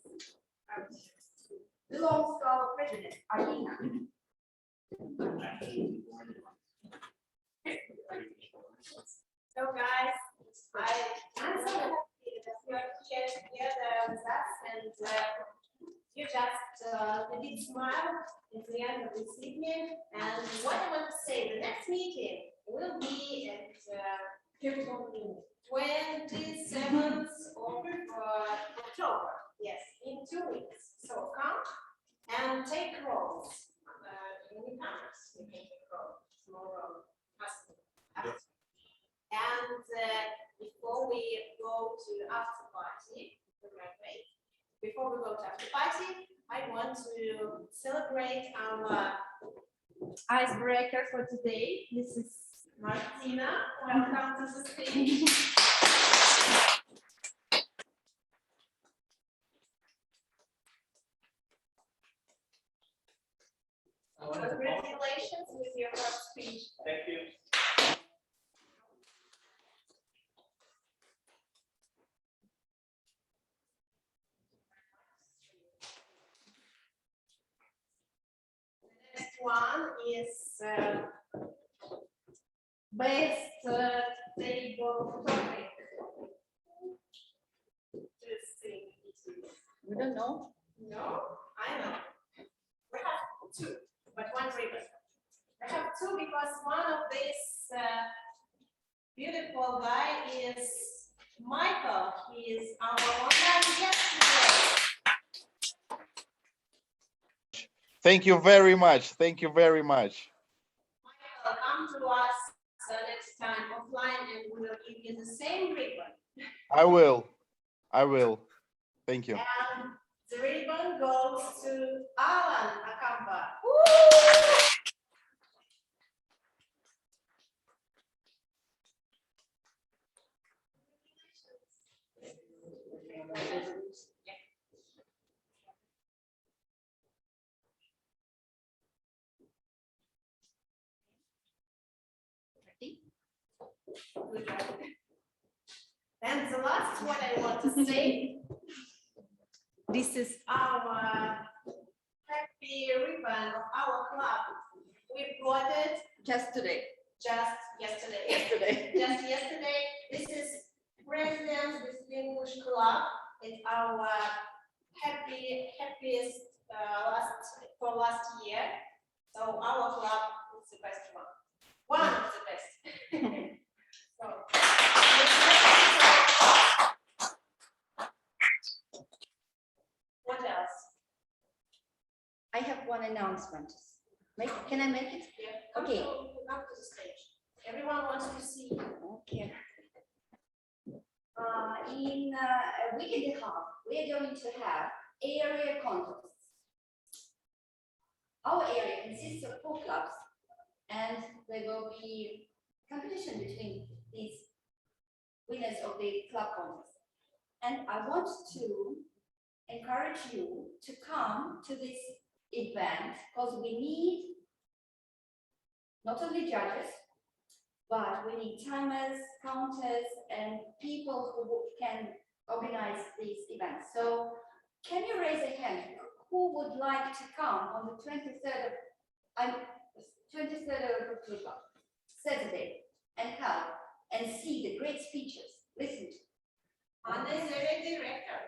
belongs to our president, Alina. So guys, I'm so happy that you are here together with us and you just did smile at the end of this evening. And what I want to say, the next meeting will be at 27th of October. Yes, in 2 weeks. So come and take roles. Newcomers, you can take roles, small role. And before we go to after party, before we go to after party, I want to celebrate our icebreaker for today. This is Martina. Welcome to the stage. Congratulations with your first speech. Thank you. Next one is best table topic. We don't know. No, I know. We have two, but one ribbon. We have two because one of these beautiful guy is Michael. He is our online guest today. Thank you very much. Thank you very much. Michael, come to us next time offline and we will give you the same ribbon. I will. I will. Thank you. And the ribbon goes to Alan Akamba. And the last one I want to say, this is our happy ribbon of our club. We got it Just today. just yesterday. Just yesterday. This is President's Distinguished Club. It's our happiest last year. So our club is the best one. One of the best. So, what else? I have one announcement. Can I make it? Yeah. Okay. Come to the stage. Everyone wants to see you. Okay. In a week and a half, we are going to have area contests. Our area consists of 4 clubs, and there will be competition between these winners of the club contest. And I want to encourage you to come to this event because we need not only judges, but we need timers, counters, and people who can organize these events. So can you raise a hand? Who would like to come on the 23rd of October, Saturday, and help and see the great speeches? Listen to. Anna is a director.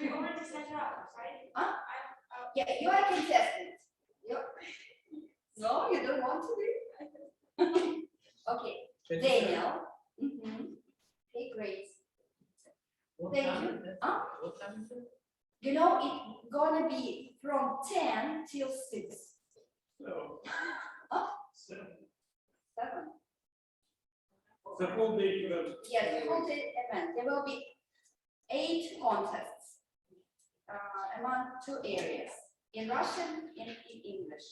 We already set her up, right? Huh? Yeah, you are a contestant. No, you don't want to be? Okay, Daniel. Okay, great. Thank you. Huh? You know, it's gonna be from 10 till 6. So, Huh? 7. 7. The whole day event. Yes, the whole day event. There will be 8 contests among 2 areas, in Russian and in English.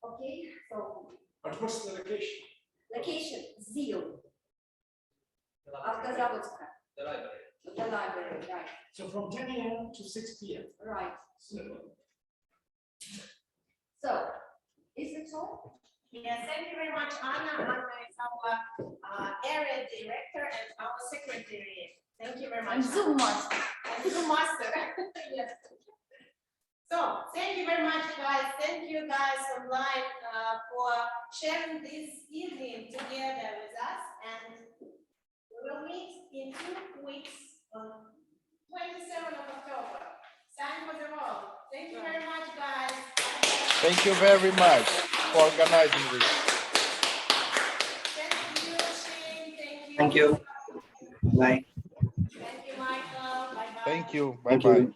Okay, so. But what's the location? Location, ZIL. Автозаводская. The library. The library, right. So from 10 a.m. to 6 p.m. Right. So, is it all? Yes, thank you very much, Anna. Anna is our area director and our secretary. Thank you very much. And Zoom master. And Zoom master. Yes. Thank you very much, guys. Thank you guys online for sharing this evening together with us. And we will meet in 2 weeks on 27th of October. Sign for the roll. Thank you very much, guys. Thank you very much for organizing this. Thank you, Shane. Thank you. Thank you. Bye. Thank you, Michael. Bye-bye. Thank you. Thank Bye-bye. you.